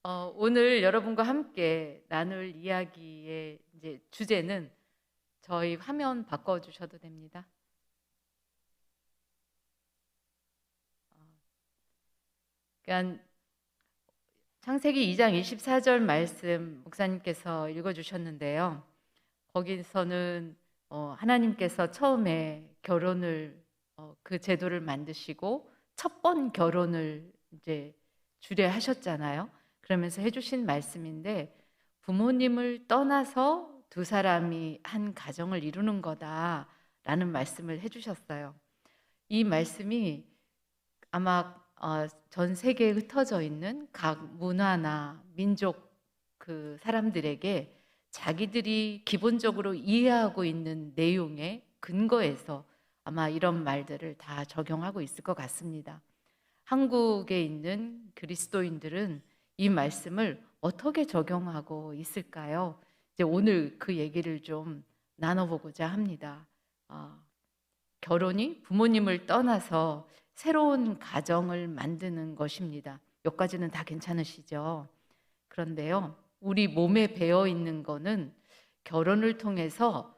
오늘 여러분과 함께 나눌 이야기의 이제 주제는 저희 화면 바꿔주셔도 됩니다. 그러니까 창세기 2장 24절 말씀 목사님께서 읽어주셨는데요. 거기서는 하나님께서 처음에 결혼을 그 제도를 만드시고 첫 번 결혼을 이제 주례하셨잖아요. 그러면서 해주신 말씀인데 부모님을 떠나서 두 사람이 한 가정을 이루는 거다라는 말씀을 해주셨어요. 이 말씀이 아마 전 세계에 흩어져 있는 각 문화나 민족 그 사람들에게 자기들이 기본적으로 이해하고 있는 내용의 근거에서 아마 이런 말들을 다 적용하고 있을 것 같습니다. 한국에 있는 그리스도인들은 이 말씀을 어떻게 적용하고 있을까요? 이제 오늘 그 얘기를 좀 나눠보고자 합니다. 결혼이 부모님을 떠나서 새로운 가정을 만드는 것입니다. 여기까지는 다 괜찮으시죠? 그런데요, 우리 몸에 배어 있는 거는 결혼을 통해서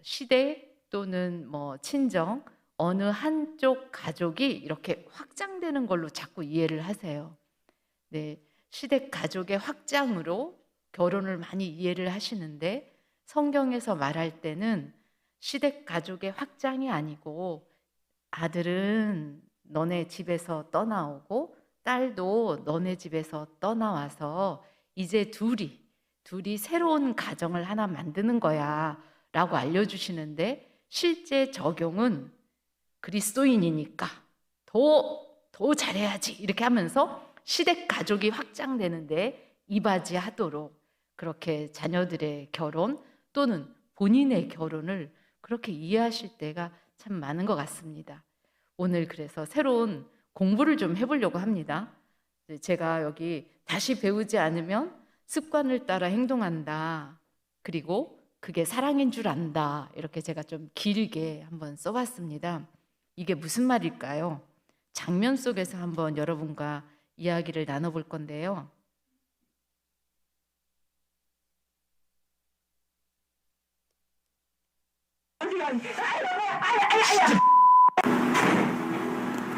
시대 또는 친정 어느 한쪽 가족이 이렇게 확장되는 걸로 자꾸 이해를 하세요. 네, 시댁 가족의 확장으로 결혼을 많이 이해를 하시는데 성경에서 말할 때는 시댁 가족의 확장이 아니고 아들은 너네 집에서 떠나오고 딸도 너네 집에서 떠나와서 이제 둘이 새로운 가정을 하나 만드는 거야 라고 알려주시는데 실제 적용은 그리스도인이니까 더 잘해야지 이렇게 하면서 시댁 가족이 확장되는데 이바지하도록 그렇게 자녀들의 결혼 또는 본인의 결혼을 그렇게 이해하실 때가 참 많은 것 같습니다. 오늘 그래서 새로운 공부를 좀 해보려고 합니다. 제가 여기 다시 배우지 않으면 습관을 따라 행동한다. 그리고 그게 사랑인 줄 안다. 이렇게 제가 좀 길게 한번 써봤습니다. 이게 무슨 말일까요? 장면 속에서 한번 여러분과 이야기를 나눠볼 건데요.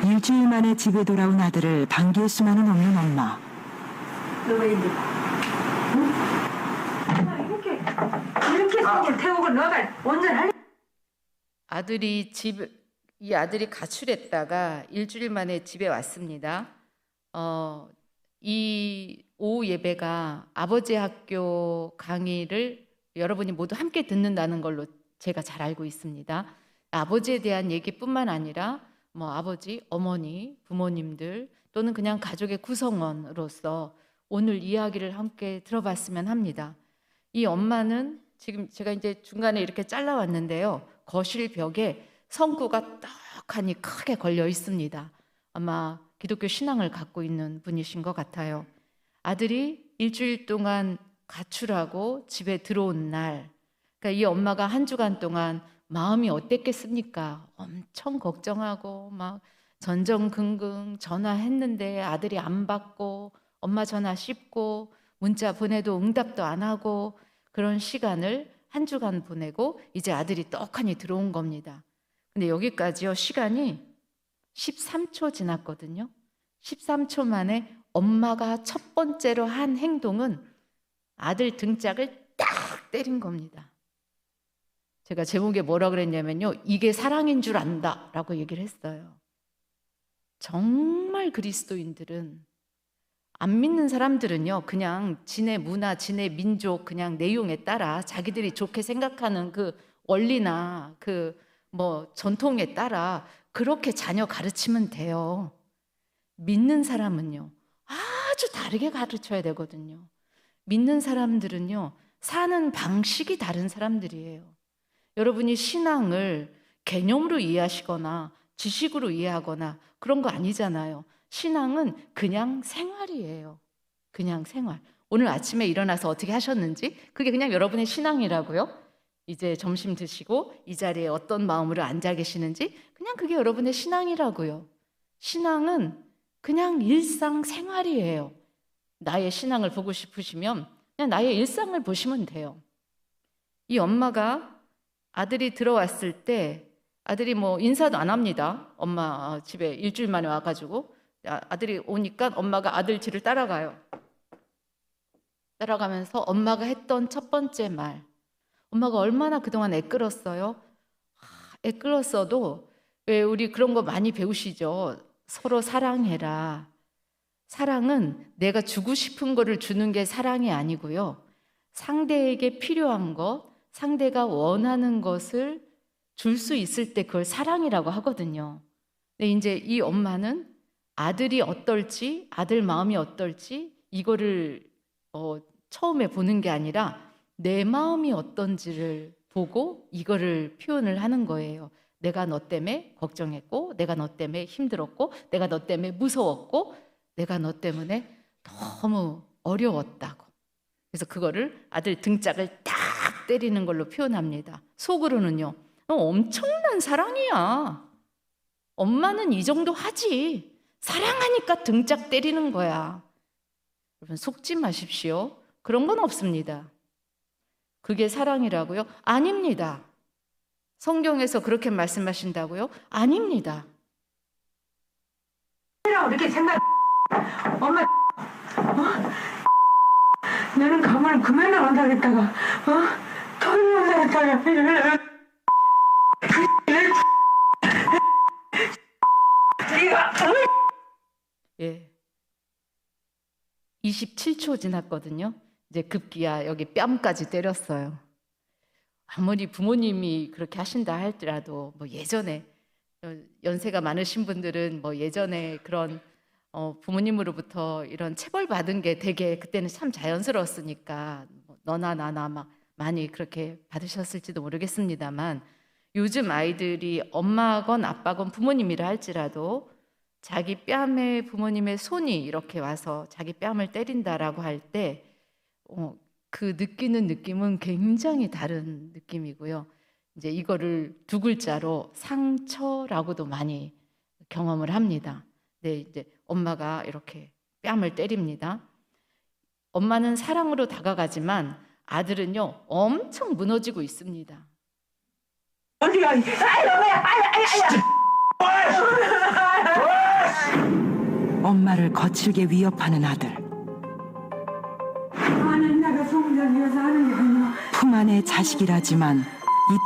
일주일 만에 집에 돌아온 아들을 반길 수만은 없는 엄마. 너가 이제 이렇게 속을 태우고 너가 운전할. 이 아들이 가출했다가 일주일 만에 집에 왔습니다. 이 오후 예배가 아버지 학교 강의를 여러분이 모두 함께 듣는다는 걸로 제가 잘 알고 있습니다. 아버지에 대한 얘기뿐만 아니라 아버지, 어머니, 부모님들 또는 그냥 가족의 구성원으로서 오늘 이야기를 함께 들어봤으면 합니다. 이 엄마는 지금 제가 이제 중간에 이렇게 잘라왔는데요. 거실 벽에 성구가 떡하니 크게 걸려 있습니다. 아마 기독교 신앙을 갖고 있는 분이신 것 같아요. 아들이 일주일 동안 가출하고 집에 들어온 날, 그러니까 이 엄마가 한 주간 동안 마음이 어땠겠습니까? 엄청 걱정하고 막 전전긍긍 전화했는데 아들이 안 받고 엄마 전화 씹고 문자 보내도 응답도 안 하고 그런 시간을 한 주간 보내고 이제 아들이 떡하니 들어온 겁니다. 근데 여기까지요 시간이 13초 지났거든요. 13초 만에 엄마가 첫 번째로 한 행동은 아들 등짝을 딱 때린 겁니다. 제가 제목에 뭐라 그랬냐면요. 이게 사랑인 줄 안다 라고 얘기를 했어요. 정말 그리스도인들은 안 믿는 사람들은요. 그냥 지네 문화, 지네 민족 그냥 내용에 따라 자기들이 좋게 생각하는 그 원리나 그 전통에 따라 그렇게 자녀 가르치면 돼요. 믿는 사람은요. 아주 다르게 가르쳐야 되거든요. 믿는 사람들은요. 사는 방식이 다른 사람들이에요. 여러분이 신앙을 개념으로 이해하시거나 지식으로 이해하거나 그런 거 아니잖아요. 신앙은 그냥 생활이에요. 그냥 생활. 오늘 아침에 일어나서 어떻게 하셨는지 그게 그냥 여러분의 신앙이라고요. 이제 점심 드시고 이 자리에 어떤 마음으로 앉아 계시는지 그냥 그게 여러분의 신앙이라고요. 신앙은 그냥 일상생활이에요. 나의 신앙을 보고 싶으시면 그냥 나의 일상을 보시면 돼요. 이 엄마가 아들이 들어왔을 때 아들이 뭐 인사도 안 합니다. 엄마 집에 일주일 만에 와가지고 아들이 오니까 엄마가 아들 뒤를 따라가요. 따라가면서 엄마가 했던 첫 번째 말, 엄마가 얼마나 그동안 애끓었어요. 애끓었어도 왜 우리 그런 거 많이 배우시죠? 서로 사랑해라. 사랑은 내가 주고 싶은 거를 주는 게 사랑이 아니고요. 상대에게 필요한 것, 상대가 원하는 것을 줄 수 있을 때 그걸 사랑이라고 하거든요. 근데 이제 이 엄마는 아들이 어떨지, 아들 마음이 어떨지 이거를 처음에 보는 게 아니라 내 마음이 어떤지를 보고 이거를 표현을 하는 거예요. 내가 너 때문에 걱정했고, 내가 너 때문에 힘들었고, 내가 너 때문에 무서웠고, 내가 너 때문에 너무 어려웠다고. 그래서 그거를 아들 등짝을 딱 때리는 걸로 표현합니다. 속으로는요, 엄청난 사랑이야. 엄마는 이 정도 하지. 사랑하니까 등짝 때리는 거야. 여러분 속지 마십시오. 그런 건 없습니다. 그게 사랑이라고요? 아닙니다. 성경에서 그렇게 말씀하신다고요? 아닙니다. 이렇게 생각. 엄마, 너는 가면 그만 나간다겠다가, 토요일 나갔다가, 예. 27초 지났거든요. 이제 급기야 여기 뺨까지 때렸어요. 아무리 부모님이 그렇게 하신다 할지라도 뭐 예전에 연세가 많으신 분들은 뭐 예전에 그런 부모님으로부터 이런 체벌 받은 게 되게 그때는 참 자연스러웠으니까 뭐 너나 나나 막 많이 그렇게 받으셨을지도 모르겠습니다만 요즘 아이들이 엄마건 아빠건 부모님이라 할지라도 자기 뺨에 부모님의 손이 이렇게 와서 자기 뺨을 때린다라고 할 때 그 느끼는 느낌은 굉장히 다른 느낌이고요. 이제 이거를 두 글자로 상처라고도 많이 경험을 합니다. 네, 이제 엄마가 이렇게 뺨을 때립니다. 엄마는 사랑으로 다가가지만 아들은요 엄청 무너지고 있습니다. 어디가, 엄마를 거칠게 위협하는 아들. 아는 내가 성장이어서 하는 게 아니야. 품 안의 자식이라지만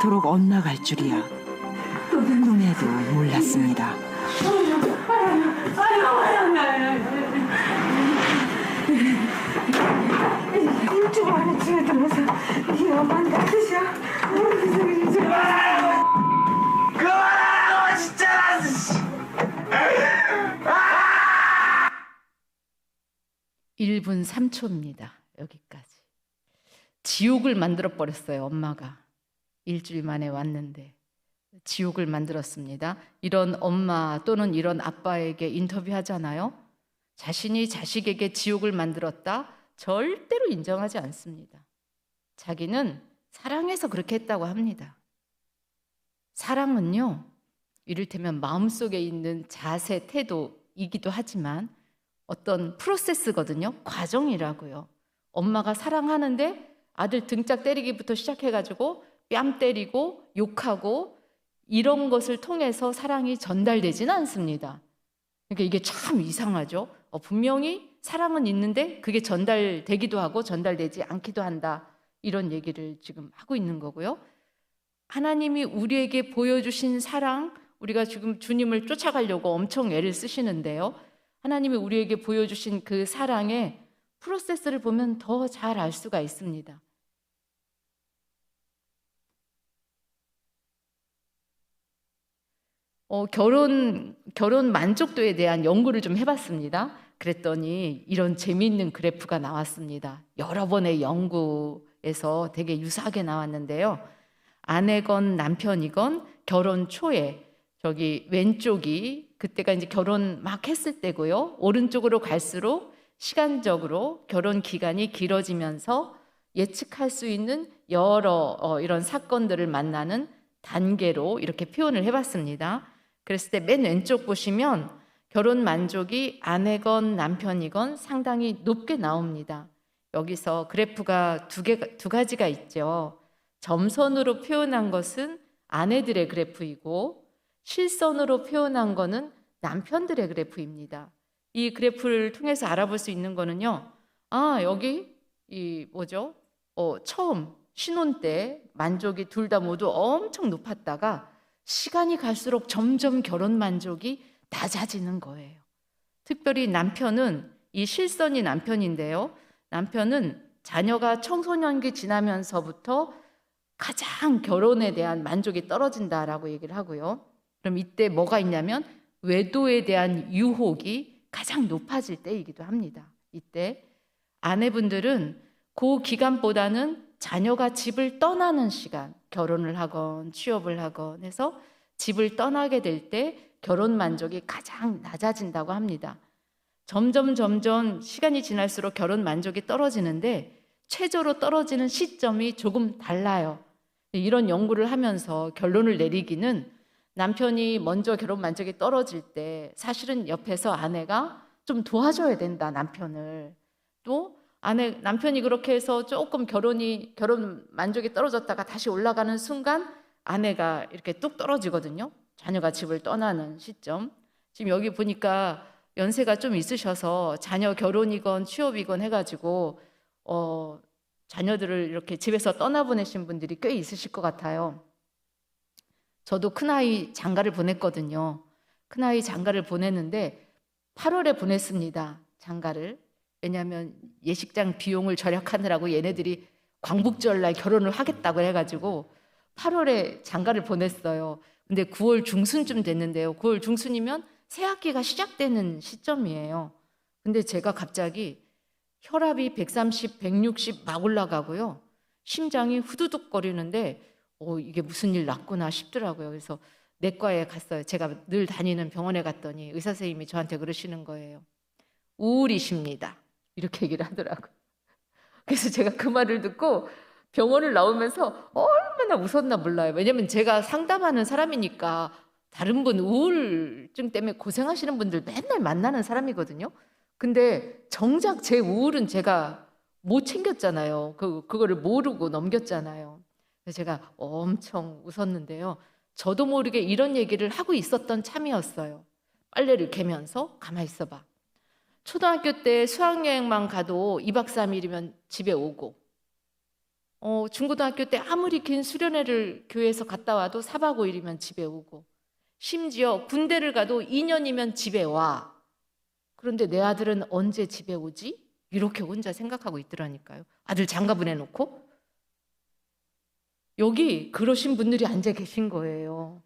이토록 엇나갈 줄이야. 꿈에도 몰랐습니다. 일주일 만에 집에 들어서 이 엄마는 뜻이야. 그만하라고 진짜! 1분 3초입니다. 여기까지. 지옥을 만들어 버렸어요. 엄마가. 일주일 만에 왔는데 지옥을 만들었습니다. 이런 엄마 또는 이런 아빠에게 인터뷰하잖아요. 자신이 자식에게 지옥을 만들었다? 절대로 인정하지 않습니다. 자기는 사랑해서 그렇게 했다고 합니다. 사랑은요, 이를테면 마음속에 있는 자세, 태도이기도 하지만 어떤 프로세스거든요. 과정이라고요. 엄마가 사랑하는데 아들 등짝 때리기부터 시작해가지고 뺨 때리고 욕하고 이런 것을 통해서 사랑이 전달되지는 않습니다. 그러니까 이게 참 이상하죠. 분명히 사랑은 있는데 그게 전달되기도 하고 전달되지 않기도 한다. 이런 얘기를 지금 하고 있는 거고요. 하나님이 우리에게 보여주신 사랑, 우리가 지금 주님을 쫓아가려고 엄청 애를 쓰시는데요. 하나님이 우리에게 보여주신 그 사랑의 프로세스를 보면 더 잘 알 수가 있습니다. 결혼 만족도에 대한 연구를 좀 해봤습니다. 그랬더니 이런 재미있는 그래프가 나왔습니다. 여러 번의 연구에서 되게 유사하게 나왔는데요. 아내건 남편이건 결혼 초에 저기 왼쪽이 그때가 이제 결혼 막 했을 때고요. 오른쪽으로 갈수록 시간적으로 결혼 기간이 길어지면서 예측할 수 있는 여러 이런 사건들을 만나는 단계로 이렇게 표현을 해봤습니다. 그랬을 때 맨 왼쪽 보시면 결혼 만족이 아내건 남편이건 상당히 높게 나옵니다. 여기서 그래프가 두 가지가 있죠. 점선으로 표현한 것은 아내들의 그래프이고 실선으로 표현한 거는 남편들의 그래프입니다. 이 그래프를 통해서 알아볼 수 있는 거는요. 여기 처음 신혼 때 만족이 둘 다 모두 엄청 높았다가 시간이 갈수록 점점 결혼 만족이 낮아지는 거예요. 특별히 남편은 이 실선이 남편인데요. 남편은 자녀가 청소년기 지나면서부터 가장 결혼에 대한 만족이 떨어진다라고 얘기를 하고요. 그럼 이때 뭐가 있냐면 외도에 대한 유혹이 가장 높아질 때이기도 합니다. 이때 아내분들은 그 기간보다는 자녀가 집을 떠나는 시간, 결혼을 하건 취업을 하건 해서 집을 떠나게 될 때 결혼 만족이 가장 낮아진다고 합니다. 점점 시간이 지날수록 결혼 만족이 떨어지는데 최저로 떨어지는 시점이 조금 달라요. 이런 연구를 하면서 결론을 내리기는 남편이 먼저 결혼 만족이 떨어질 때 사실은 옆에서 아내가 좀 도와줘야 된다, 남편을. 또 남편이 그렇게 해서 조금 결혼 만족이 떨어졌다가 다시 올라가는 순간 아내가 이렇게 뚝 떨어지거든요. 자녀가 집을 떠나는 시점. 지금 여기 보니까 연세가 좀 있으셔서 자녀 결혼이건 취업이건 해가지고 자녀들을 이렇게 집에서 떠나보내신 분들이 꽤 있으실 것 같아요. 저도 큰아이 장가를 보냈거든요. 큰아이 장가를 보냈는데 8월에 보냈습니다. 장가를. 왜냐하면 예식장 비용을 절약하느라고 얘네들이 광복절날 결혼을 하겠다고 해가지고 8월에 장가를 보냈어요. 근데 9월 중순쯤 됐는데요. 9월 중순이면 새학기가 시작되는 시점이에요. 근데 제가 갑자기 혈압이 130, 160 막 올라가고요. 심장이 후두둑거리는데 이게 무슨 일 났구나 싶더라고요. 그래서 내과에 갔어요. 제가 늘 다니는 병원에 갔더니 의사 선생님이 저한테 그러시는 거예요. 우울이십니다. 이렇게 얘기를 하더라고요. 그래서 제가 그 말을 듣고 병원을 나오면서 얼마나 웃었나 몰라요. 왜냐면 제가 상담하는 사람이니까 다른 분 우울증 때문에 고생하시는 분들 맨날 만나는 사람이거든요. 근데 정작 제 우울은 제가 못 챙겼잖아요. 그거를 모르고 넘겼잖아요. 그래서 제가 엄청 웃었는데요. 저도 모르게 이런 얘기를 하고 있었던 참이었어요. 빨래를 개면서 가만히 있어봐. 초등학교 때 수학여행만 가도 2박 3일이면 집에 오고 중고등학교 때 아무리 긴 수련회를 교회에서 갔다 와도 4박 5일이면 집에 오고 심지어 군대를 가도 2년이면 집에 와. 그런데 내 아들은 언제 집에 오지? 이렇게 혼자 생각하고 있더라니까요. 아들 장가 보내놓고 여기 그러신 분들이 앉아 계신 거예요.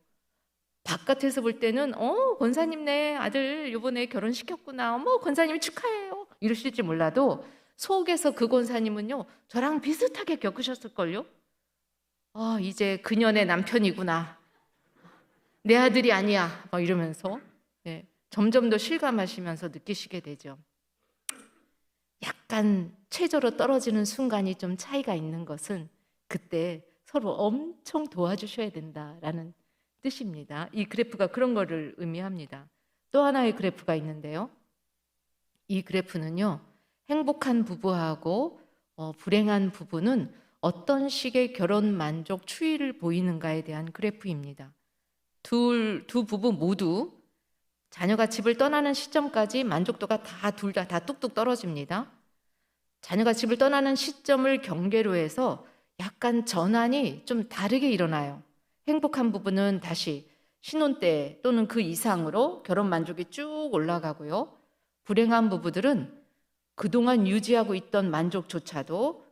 바깥에서 볼 때는 권사님네 아들 이번에 결혼시켰구나. 권사님 축하해요. 이러실지 몰라도 속에서 그 권사님은요. 저랑 비슷하게 겪으셨을걸요. 이제 그년의 남편이구나. 내 아들이 아니야. 이러면서 점점 더 실감하시면서 느끼시게 되죠. 약간 최저로 떨어지는 순간이 좀 차이가 있는 것은 그때 서로 엄청 도와주셔야 된다라는 뜻입니다. 이 그래프가 그런 거를 의미합니다. 또 하나의 그래프가 있는데요. 이 그래프는요. 행복한 부부하고 불행한 부부는 어떤 식의 결혼 만족 추이를 보이는가에 대한 그래프입니다. 두 부부 모두 자녀가 집을 떠나는 시점까지 만족도가 둘 다 뚝뚝 떨어집니다. 자녀가 집을 떠나는 시점을 경계로 해서 약간 전환이 좀 다르게 일어나요. 행복한 부부는 다시 신혼 때 또는 그 이상으로 결혼 만족이 쭉 올라가고요. 불행한 부부들은 그동안 유지하고 있던 만족조차도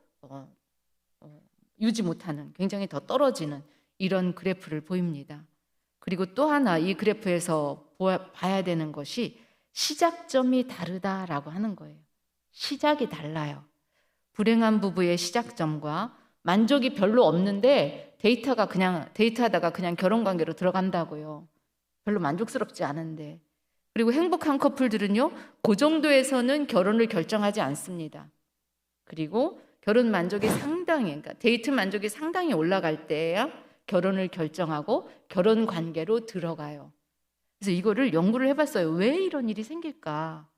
유지 못하는 굉장히 더 떨어지는 이런 그래프를 보입니다. 그리고 또 하나 이 그래프에서 봐야 되는 것이 시작점이 다르다라고 하는 거예요. 시작이 달라요. 불행한 부부의 시작점과 만족이 별로 없는데 데이트하다가 그냥 결혼 관계로 들어간다고요. 별로 만족스럽지 않은데. 그리고 행복한 커플들은요. 그 정도에서는 결혼을 결정하지 않습니다. 그리고 결혼 만족이 그러니까 데이트 만족이 상당히 올라갈 때야 결혼을 결정하고 결혼 관계로 들어가요. 그래서 이거를 연구를 해봤어요. 왜 이런 일이 생길까?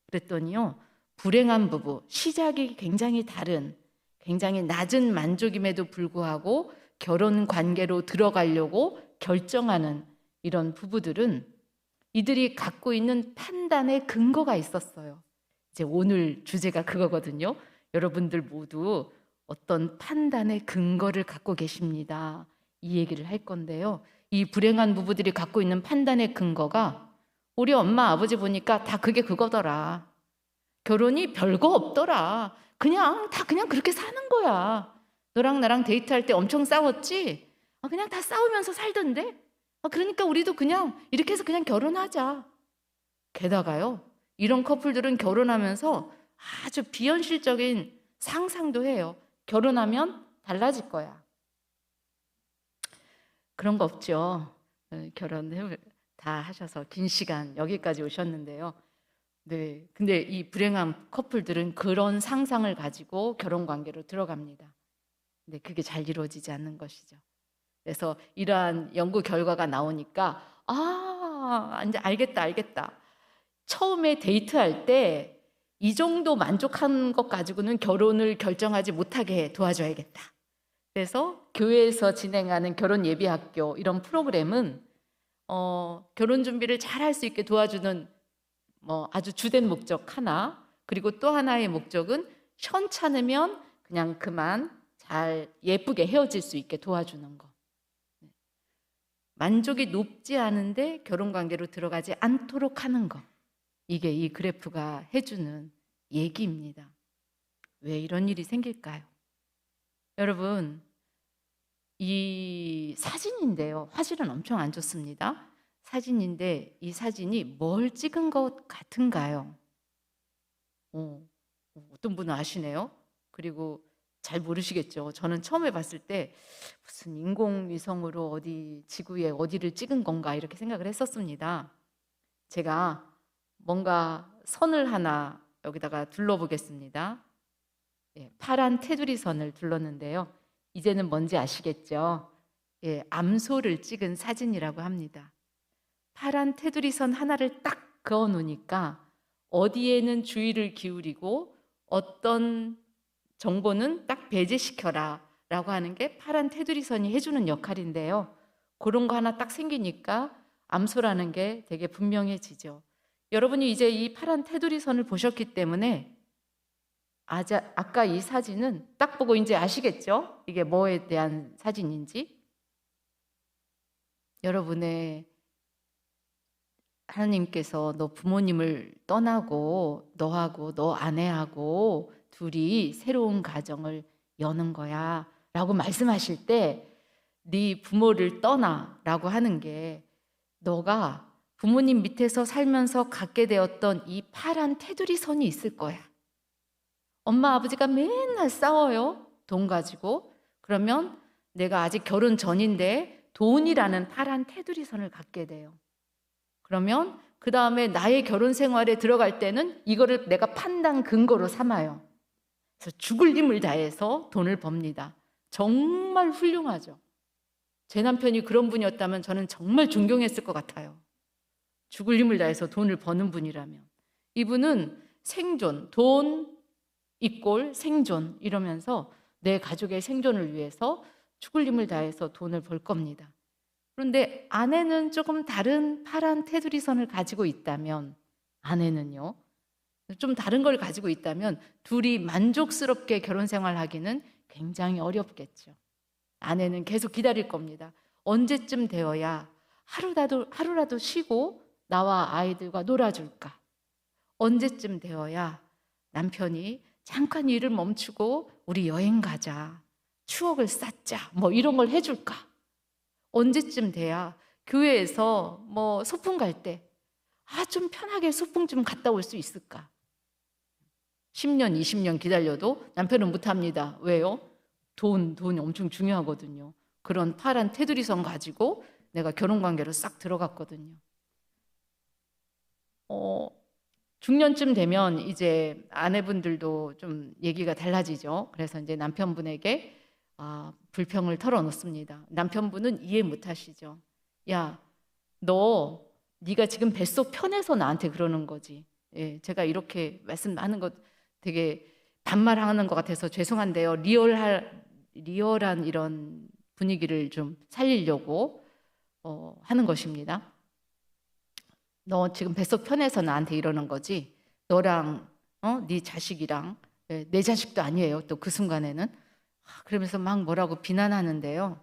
그랬더니요, 불행한 부부, 시작이 굉장히 다른, 굉장히 낮은 만족임에도 불구하고 결혼 관계로 들어가려고 결정하는 이런 부부들은 이들이 갖고 있는 판단의 근거가 있었어요. 이제 오늘 주제가 그거거든요. 여러분들 모두 어떤 판단의 근거를 갖고 계십니다. 이 얘기를 할 건데요. 이 불행한 부부들이 갖고 있는 판단의 근거가 우리 엄마 아버지 보니까 다 그게 그거더라. 결혼이 별거 없더라. 그냥 다 그냥 그렇게 사는 거야. 너랑 나랑 데이트할 때 엄청 싸웠지? 그냥 다 싸우면서 살던데? 그러니까 우리도 그냥 이렇게 해서 그냥 결혼하자. 게다가요, 이런 커플들은 결혼하면서 아주 비현실적인 상상도 해요. 결혼하면 달라질 거야. 그런 거 없죠. 결혼을 다 하셔서 긴 시간 여기까지 오셨는데요. 네, 근데 이 불행한 커플들은 그런 상상을 가지고 결혼 관계로 들어갑니다. 근데 그게 잘 이루어지지 않는 것이죠. 그래서 이러한 연구 결과가 나오니까 이제 알겠다. 처음에 데이트할 때 이 정도 만족한 것 가지고는 결혼을 결정하지 못하게 도와줘야겠다. 그래서 교회에서 진행하는 결혼 예비학교 이런 프로그램은 결혼 준비를 잘 할 수 있게 도와주는 아주 주된 목적 하나, 그리고 또 하나의 목적은 현찮으면 그냥 그만 잘 예쁘게 헤어질 수 있게 도와주는 거. 만족이 높지 않은데 결혼 관계로 들어가지 않도록 하는 거. 이게 이 그래프가 해주는 얘기입니다. 왜 이런 일이 생길까요? 여러분, 이 사진인데요. 화질은 엄청 안 좋습니다. 사진인데 이 사진이 뭘 찍은 것 같은가요? 어떤 분은 아시네요. 그리고 잘 모르시겠죠. 저는 처음에 봤을 때 무슨 인공위성으로 어디 지구에 어디를 찍은 건가 이렇게 생각을 했었습니다. 제가 뭔가 선을 하나 여기다가 둘러보겠습니다. 파란 테두리 선을 둘렀는데요. 이제는 뭔지 아시겠죠? 암소를 찍은 사진이라고 합니다. 파란 테두리 선 하나를 딱 그어 놓으니까 어디에는 주의를 기울이고 어떤 정보는 딱 배제시켜라 라고 하는 게 파란 테두리 선이 해주는 역할인데요. 그런 거 하나 딱 생기니까 암소라는 게 되게 분명해지죠. 여러분이 이제 이 파란 테두리 선을 보셨기 때문에 아까 이 사진은 딱 보고 이제 아시겠죠? 이게 뭐에 대한 사진인지. 여러분의 하나님께서 너 부모님을 떠나고 너하고 너 아내하고 둘이 새로운 가정을 여는 거야 라고 말씀하실 때 네 부모를 떠나 라고 하는 게 너가 부모님 밑에서 살면서 갖게 되었던 이 파란 테두리 선이 있을 거야. 엄마 아버지가 맨날 싸워요. 돈 가지고. 그러면 내가 아직 결혼 전인데 돈이라는 파란 테두리 선을 갖게 돼요. 그러면 그 다음에 나의 결혼 생활에 들어갈 때는 이거를 내가 판단 근거로 삼아요. 그래서 죽을 힘을 다해서 돈을 법니다. 정말 훌륭하죠. 제 남편이 그런 분이었다면 저는 정말 존경했을 것 같아요. 죽을 힘을 다해서 돈을 버는 분이라면. 이분은 생존, 돈 이꼴 생존 이러면서 내 가족의 생존을 위해서 죽을 힘을 다해서 돈을 벌 겁니다. 그런데 아내는 조금 다른 파란 테두리 선을 가지고 있다면, 아내는요, 좀 다른 걸 가지고 있다면 둘이 만족스럽게 결혼 생활하기는 굉장히 어렵겠죠. 아내는 계속 기다릴 겁니다. 언제쯤 되어야 하루라도 쉬고 나와 아이들과 놀아줄까? 언제쯤 되어야 남편이 잠깐 일을 멈추고 우리 여행 가자, 추억을 쌓자, 이런 걸 해줄까? 언제쯤 돼야 교회에서 소풍 갈 때 좀 편하게 소풍 좀 갔다 올 수 있을까? 10년, 20년 기다려도 남편은 못합니다. 왜요? 돈이 엄청 중요하거든요. 그런 파란 테두리 선 가지고 내가 결혼관계로 싹 들어갔거든요. 중년쯤 되면 이제 아내분들도 좀 얘기가 달라지죠. 그래서 이제 남편분에게 불평을 털어놓습니다. 남편분은 이해 못 하시죠. 야, 너 네가 지금 뱃속 편해서 나한테 그러는 거지. 예, 제가 이렇게 말씀하는 것 되게 반말하는 것 같아서 죄송한데요. 리얼한 이런 분위기를 좀 살리려고 하는 것입니다. 너 지금 뱃속 편해서 나한테 이러는 거지. 너랑 네 자식이랑 내 자식도 아니에요. 또 그 순간에는 그러면서 막 뭐라고 비난하는데요.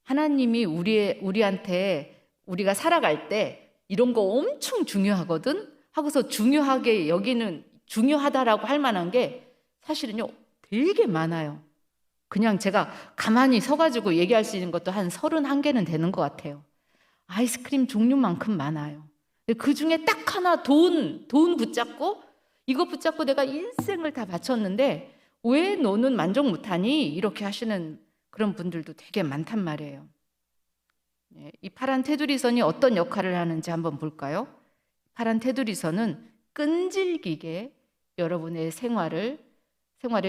하나님이 우리한테 우리가 살아갈 때 이런 거 엄청 중요하거든 하고서 중요하게 여기는 중요하다라고 할 만한 게 사실은요 되게 많아요. 그냥 제가 가만히 서가지고 얘기할 수 있는 것도 한 31개는 되는 것 같아요. 아이스크림 종류만큼 많아요. 근데 그 중에 딱 하나 돈 붙잡고 이거 붙잡고 내가 인생을 다 바쳤는데 왜 너는 만족 못하니? 이렇게 하시는 그런 분들도 되게 많단 말이에요. 이 파란 테두리선이 어떤 역할을 하는지 한번 볼까요? 파란 테두리선은 끈질기게 여러분의 생활에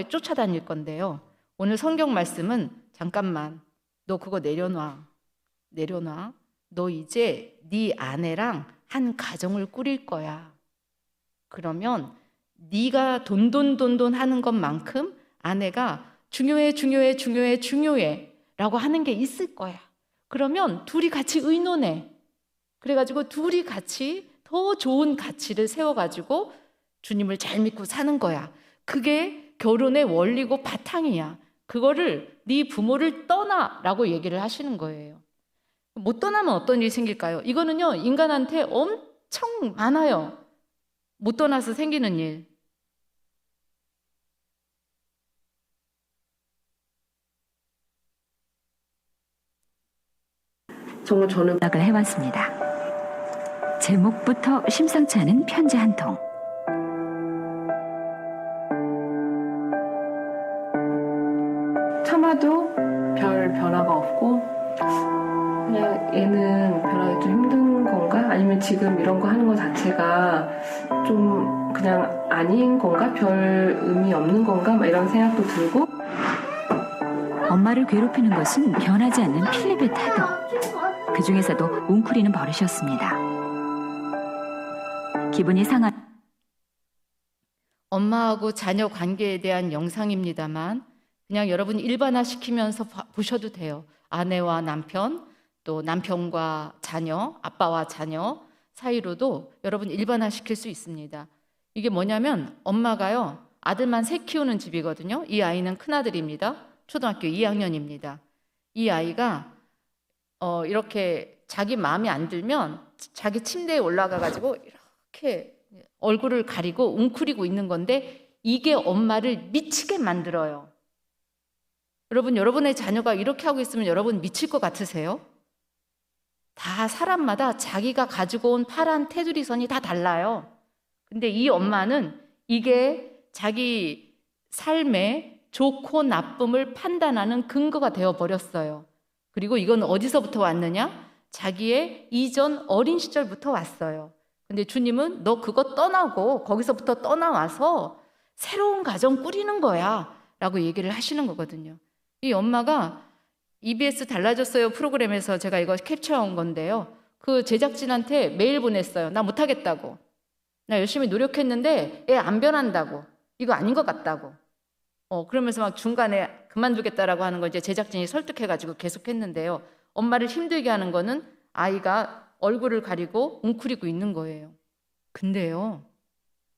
쫓아다닐 건데요. 오늘 성경 말씀은 잠깐만 너 그거 내려놔. 너 이제 네 아내랑 한 가정을 꾸릴 거야. 그러면 네가 돈돈 하는 것만큼 아내가 중요해 라고 하는 게 있을 거야. 그러면 둘이 같이 의논해. 그래가지고 둘이 같이 더 좋은 가치를 세워가지고 주님을 잘 믿고 사는 거야. 그게 결혼의 원리고 바탕이야. 그거를 네 부모를 떠나라고 얘기를 하시는 거예요. 못 떠나면 어떤 일이 생길까요? 이거는요 인간한테 엄청 많아요. 못 떠나서 생기는 일. 정말 저는 연락을 해왔습니다. 제목부터 심상치 않은 편지 한 통. 참아도 별 변화가 없고 그냥 얘는 변하기 좀 힘든 건가? 아니면 지금 이런 거 하는 거 자체가 좀 그냥 아닌 건가? 별 의미 없는 건가? 막 이런 생각도 들고 엄마를 괴롭히는 것은 변하지 않는 필립의 태도. 그 중에서도 웅크리는 버릇이었습니다. 기분이 상한 엄마하고 자녀 관계에 대한 영상입니다만 그냥 여러분 일반화시키면서 보셔도 돼요. 아내와 남편, 또 남편과 자녀, 아빠와 자녀 사이로도 여러분 일반화시킬 수 있습니다. 이게 뭐냐면 엄마가요. 아들만 셋 키우는 집이거든요. 이 아이는 큰아들입니다. 초등학교 2학년입니다. 이 아이가 이렇게 자기 마음에 안 들면 자기 침대에 올라가가지고 이렇게 얼굴을 가리고 웅크리고 있는 건데 이게 엄마를 미치게 만들어요. 여러분, 여러분의 자녀가 이렇게 하고 있으면 여러분 미칠 것 같으세요? 다 사람마다 자기가 가지고 온 파란 테두리선이 다 달라요. 근데 이 엄마는 이게 자기 삶의 좋고 나쁨을 판단하는 근거가 되어버렸어요. 그리고 이건 어디서부터 왔느냐? 자기의 이전 어린 시절부터 왔어요. 근데 주님은 너 그거 떠나고 거기서부터 떠나와서 새로운 가정 꾸리는 거야 라고 얘기를 하시는 거거든요. 이 엄마가 EBS 달라졌어요 프로그램에서 제가 이거 캡처한 건데요. 그 제작진한테 메일 보냈어요. 나 못하겠다고. 나 열심히 노력했는데 애 안 변한다고. 이거 아닌 것 같다고. 그러면서 막 중간에 그만두겠다라고 하는 걸 이제 제작진이 설득해가지고 계속했는데요. 엄마를 힘들게 하는 거는 아이가 얼굴을 가리고 웅크리고 있는 거예요. 근데요,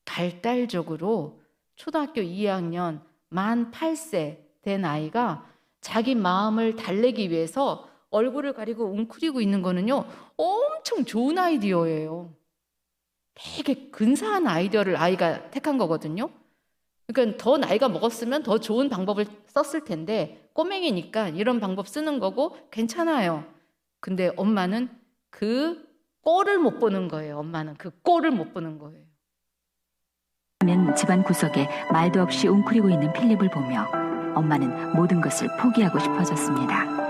발달적으로 초등학교 2학년 만 8세 된 아이가 자기 마음을 달래기 위해서 얼굴을 가리고 웅크리고 있는 거는요, 엄청 좋은 아이디어예요. 되게 근사한 아이디어를 아이가 택한 거거든요. 그러니까 더 나이가 먹었으면 더 좋은 방법을 썼을 텐데 꼬맹이니까 이런 방법 쓰는 거고 괜찮아요. 근데 엄마는 그 꼴을 못 보는 거예요. 엄마는 그 꼴을 못 보는 거예요. 하면 집안 구석에 말도 없이 웅크리고 있는 필립을 보며 엄마는 모든 것을 포기하고 싶어졌습니다.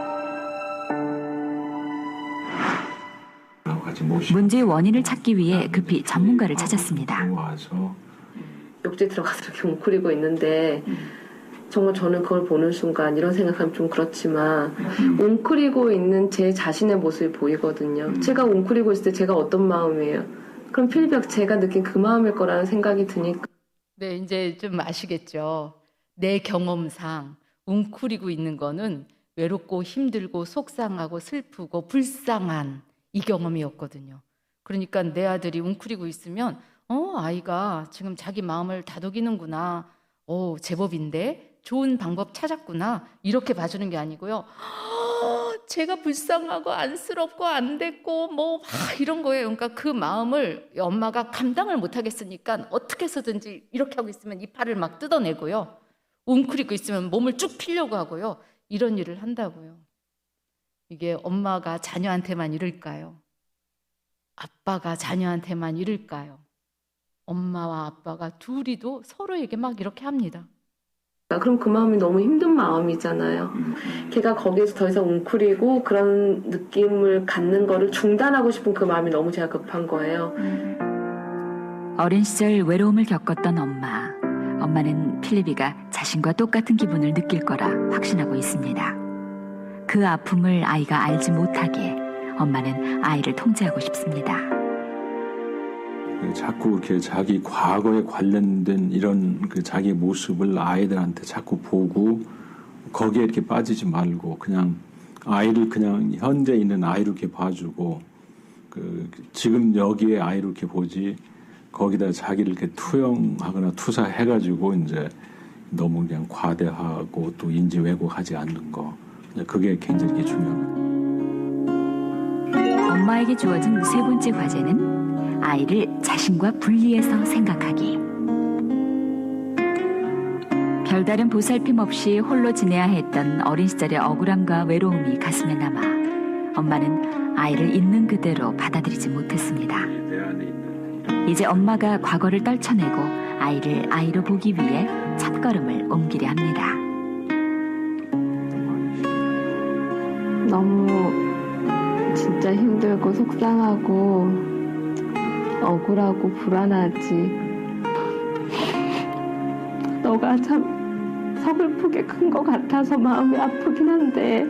문제의 원인을 찾기 위해 급히 전문가를 찾았습니다. 욕실 들어가서 이렇게 웅크리고 있는데 정말 저는 그걸 보는 순간 이런 생각하면 좀 그렇지만 웅크리고 있는 제 자신의 모습이 보이거든요. 제가 웅크리고 있을 때 제가 어떤 마음이에요? 그럼 필리비가 제가 느낀 그 마음일 거라는 생각이 드니까 네, 이제 좀 아시겠죠? 내 경험상 웅크리고 있는 거는 외롭고 힘들고 속상하고 슬프고 불쌍한 이 경험이었거든요. 그러니까 내 아들이 웅크리고 있으면 아이가 지금 자기 마음을 다독이는구나. 제법인데 좋은 방법 찾았구나. 이렇게 봐주는 게 아니고요. 제가 불쌍하고 안쓰럽고 안 됐고 막 이런 거예요. 그러니까 그 마음을 엄마가 감당을 못 하겠으니까 어떻게 해서든지 이렇게 하고 있으면 이 팔을 막 뜯어내고요. 웅크리고 있으면 몸을 쭉 피려고 하고요. 이런 일을 한다고요. 이게 엄마가 자녀한테만 이럴까요? 아빠가 자녀한테만 이럴까요? 엄마와 아빠가 둘이도 서로에게 막 이렇게 합니다. 그럼 그 마음이 너무 힘든 마음이잖아요. 걔가 거기에서 더 이상 웅크리고 그런 느낌을 갖는 거를 중단하고 싶은 그 마음이 너무 제가 급한 거예요. 어린 시절 외로움을 겪었던 엄마. 엄마는 필리비가 자신과 똑같은 기분을 느낄 거라 확신하고 있습니다. 그 아픔을 아이가 알지 못하게 엄마는 아이를 통제하고 싶습니다. 자꾸 이렇게 자기 과거에 관련된 이런 그 자기 모습을 아이들한테 자꾸 보고 거기에 이렇게 빠지지 말고 그냥 아이를 그냥 현재 있는 아이로 이렇게 봐주고 지금 여기에 아이로 이렇게 보지 거기다 자기를 이렇게 투영하거나 투사해가지고 이제 너무 그냥 과대하고 또 인지 왜곡하지 않는 거 그게 굉장히 중요합니다. 엄마에게 주어진 세 번째 과제는 아이를 자신과 분리해서 생각하기. 별다른 보살핌 없이 홀로 지내야 했던 어린 시절의 억울함과 외로움이 가슴에 남아 엄마는 아이를 있는 그대로 받아들이지 못했습니다. 이제 엄마가 과거를 떨쳐내고 아이를 아이로 보기 위해 첫걸음을 옮기려 합니다. 너무 진짜 힘들고 속상하고 억울하고 불안하지. 너가 참 서글프게 큰 것 같아서 마음이 아프긴 한데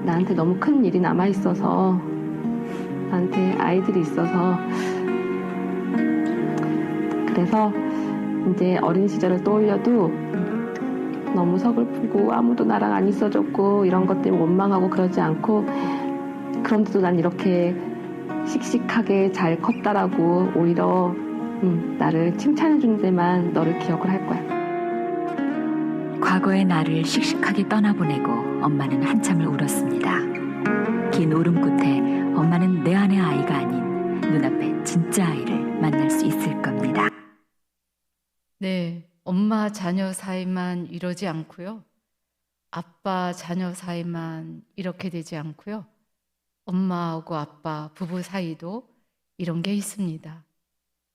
나한테 너무 큰 일이 남아있어서 나한테 아이들이 있어서 그래서 이제 어린 시절을 떠올려도 너무 서글프고 아무도 나랑 안 있어줬고 이런 것 때문에 원망하고 그러지 않고 그런데도 난 이렇게 씩씩하게 잘 컸다라고 오히려 나를 칭찬해준 데만 너를 기억을 할 거야. 과거의 나를 씩씩하게 떠나보내고 엄마는 한참을 울었습니다. 긴 울음 끝에 엄마는 내 안의 아이가 아닌 눈앞에 진짜 아이를 만날 수 있을 겁니다. 네, 엄마 자녀 사이만 이러지 않고요. 아빠 자녀 사이만 이렇게 되지 않고요. 엄마하고 아빠 부부 사이도 이런 게 있습니다.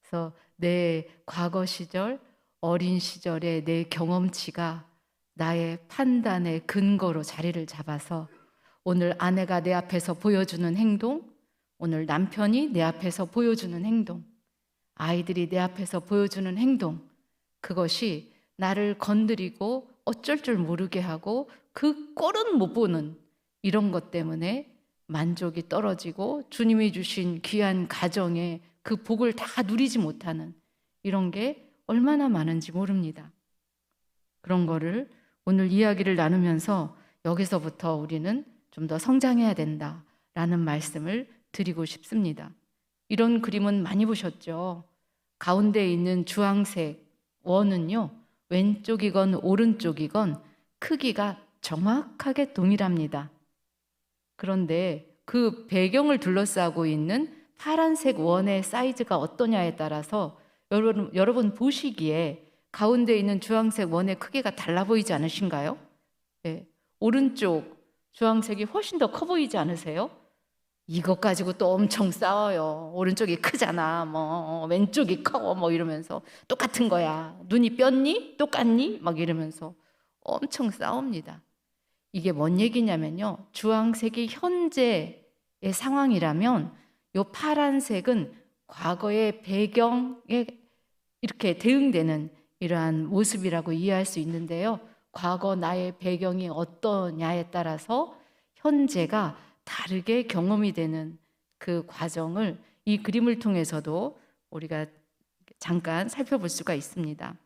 그래서 내 과거 시절, 어린 시절의 내 경험치가 나의 판단의 근거로 자리를 잡아서 오늘 아내가 내 앞에서 보여주는 행동, 오늘 남편이 내 앞에서 보여주는 행동, 아이들이 내 앞에서 보여주는 행동, 그것이 나를 건드리고 어쩔 줄 모르게 하고 그 꼴은 못 보는 이런 것 때문에 만족이 떨어지고 주님이 주신 귀한 가정에 그 복을 다 누리지 못하는 이런 게 얼마나 많은지 모릅니다. 그런 거를 오늘 이야기를 나누면서 여기서부터 우리는 좀 더 성장해야 된다라는 말씀을 드리고 싶습니다. 이런 그림은 많이 보셨죠? 가운데 있는 주황색 원은요, 왼쪽이건 오른쪽이건 크기가 정확하게 동일합니다. 그런데 그 배경을 둘러싸고 있는 파란색 원의 사이즈가 어떠냐에 따라서 여러분 보시기에 가운데 있는 주황색 원의 크기가 달라 보이지 않으신가요? 네. 오른쪽 주황색이 훨씬 더 커 보이지 않으세요? 이것 가지고 또 엄청 싸워요. 오른쪽이 크잖아. 왼쪽이 커. 이러면서 똑같은 거야. 눈이 뼈니? 똑같니? 막 이러면서 엄청 싸웁니다. 이게 뭔 얘기냐면요. 주황색이 현재의 상황이라면 이 파란색은 과거의 배경에 이렇게 대응되는 이러한 모습이라고 이해할 수 있는데요. 과거 나의 배경이 어떠냐에 따라서 현재가 다르게 경험이 되는 그 과정을 이 그림을 통해서도 우리가 잠깐 살펴볼 수가 있습니다.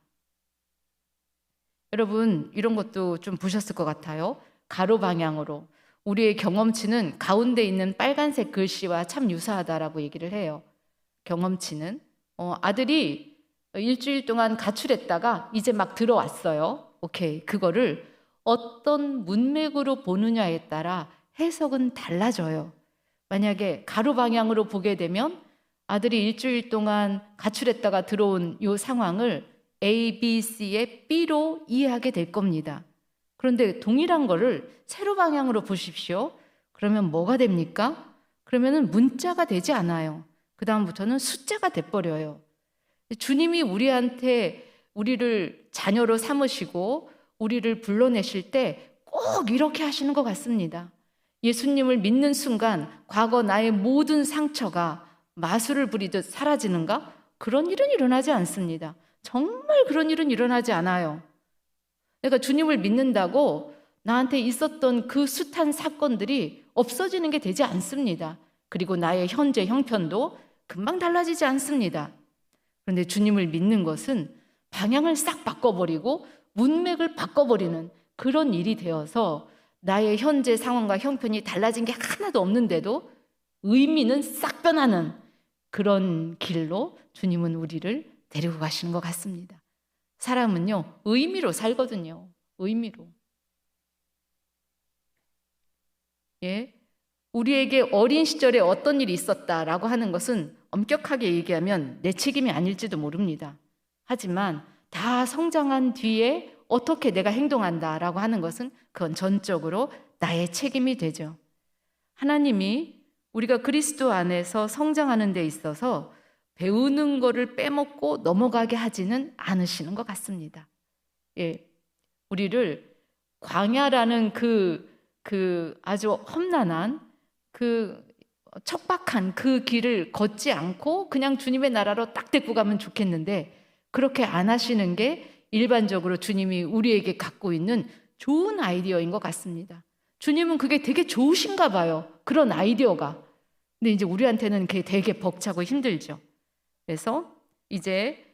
여러분, 이런 것도 좀 보셨을 것 같아요. 가로 방향으로 우리의 경험치는 가운데 있는 빨간색 글씨와 참 유사하다라고 얘기를 해요. 경험치는 아들이 일주일 동안 가출했다가 이제 막 들어왔어요. 오케이, 그거를 어떤 문맥으로 보느냐에 따라 해석은 달라져요. 만약에 가로 방향으로 보게 되면 아들이 일주일 동안 가출했다가 들어온 이 상황을 A, B, C의 B로 이해하게 될 겁니다. 그런데 동일한 거를 세로 방향으로 보십시오. 그러면 뭐가 됩니까? 그러면은 문자가 되지 않아요. 그 다음부터는 숫자가 돼버려요. 주님이 우리한테 우리를 자녀로 삼으시고 우리를 불러내실 때 꼭 이렇게 하시는 것 같습니다. 예수님을 믿는 순간 과거 나의 모든 상처가 마술을 부리듯 사라지는가? 그런 일은 일어나지 않습니다. 정말 그런 일은 일어나지 않아요. 내가 주님을 믿는다고 나한테 있었던 그 숱한 사건들이 없어지는 게 되지 않습니다. 그리고 나의 현재 형편도 금방 달라지지 않습니다. 그런데 주님을 믿는 것은 방향을 싹 바꿔버리고 문맥을 바꿔버리는 그런 일이 되어서 나의 현재 상황과 형편이 달라진 게 하나도 없는데도 의미는 싹 변하는 그런 길로 주님은 우리를 데리고 가시는 것 같습니다. 사람은요, 의미로 살거든요. 의미로. 예. 우리에게 어린 시절에 어떤 일이 있었다라고 하는 것은 엄격하게 얘기하면 내 책임이 아닐지도 모릅니다. 하지만 다 성장한 뒤에 어떻게 내가 행동한다라고 하는 것은 그건 전적으로 나의 책임이 되죠. 하나님이 우리가 그리스도 안에서 성장하는 데 있어서 배우는 거를 빼먹고 넘어가게 하지는 않으시는 것 같습니다. 예, 우리를 광야라는 그 아주 험난한 그 척박한 그 길을 걷지 않고 그냥 주님의 나라로 딱 데리고 가면 좋겠는데 그렇게 안 하시는 게 일반적으로 주님이 우리에게 갖고 있는 좋은 아이디어인 것 같습니다. 주님은 그게 되게 좋으신가 봐요. 그런 아이디어가. 근데 이제 우리한테는 그게 되게 벅차고 힘들죠. 그래서 이제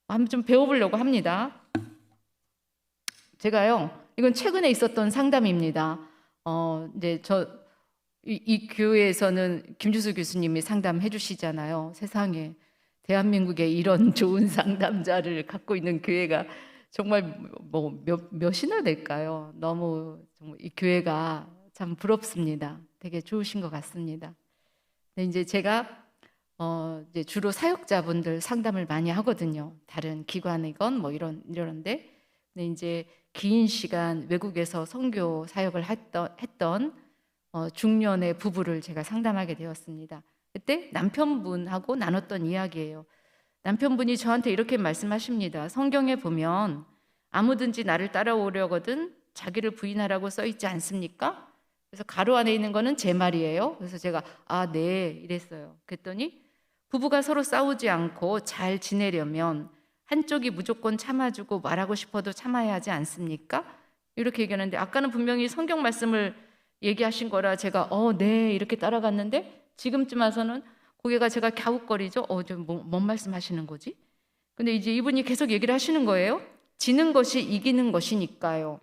한번 좀 배워보려고 합니다. 제가요, 이건 최근에 있었던 상담입니다. 이제 이 교회에서는 김주수 교수님이 상담해 주시잖아요. 세상에 대한민국에 이런 좋은 상담자를 갖고 있는 교회가 정말 몇이나 될까요? 너무 정말 이 교회가 참 부럽습니다. 되게 좋으신 것 같습니다. 근데 이제 제가 이제 주로 사역자분들 상담을 많이 하거든요. 다른 기관이건 뭐 이런데. 근데 이제 긴 시간 외국에서 선교 사역을 했던 중년의 부부를 제가 상담하게 되었습니다. 그때 남편분하고 나눴던 이야기예요. 남편분이 저한테 이렇게 말씀하십니다. 성경에 보면 아무든지 나를 따라오려거든 자기를 부인하라고 써 있지 않습니까? 그래서 가로 안에 있는 거는 제 말이에요. 그래서 제가 네 이랬어요. 그랬더니 부부가 서로 싸우지 않고 잘 지내려면 한쪽이 무조건 참아주고 말하고 싶어도 참아야 하지 않습니까? 이렇게 얘기하는데 아까는 분명히 성경 말씀을 얘기하신 거라 제가 네 이렇게 따라갔는데 지금쯤 와서는 고개가 제가 갸웃거리죠. 뭔 말씀하시는 거지? 근데 이제 이분이 계속 얘기를 하시는 거예요. 지는 것이 이기는 것이니까요.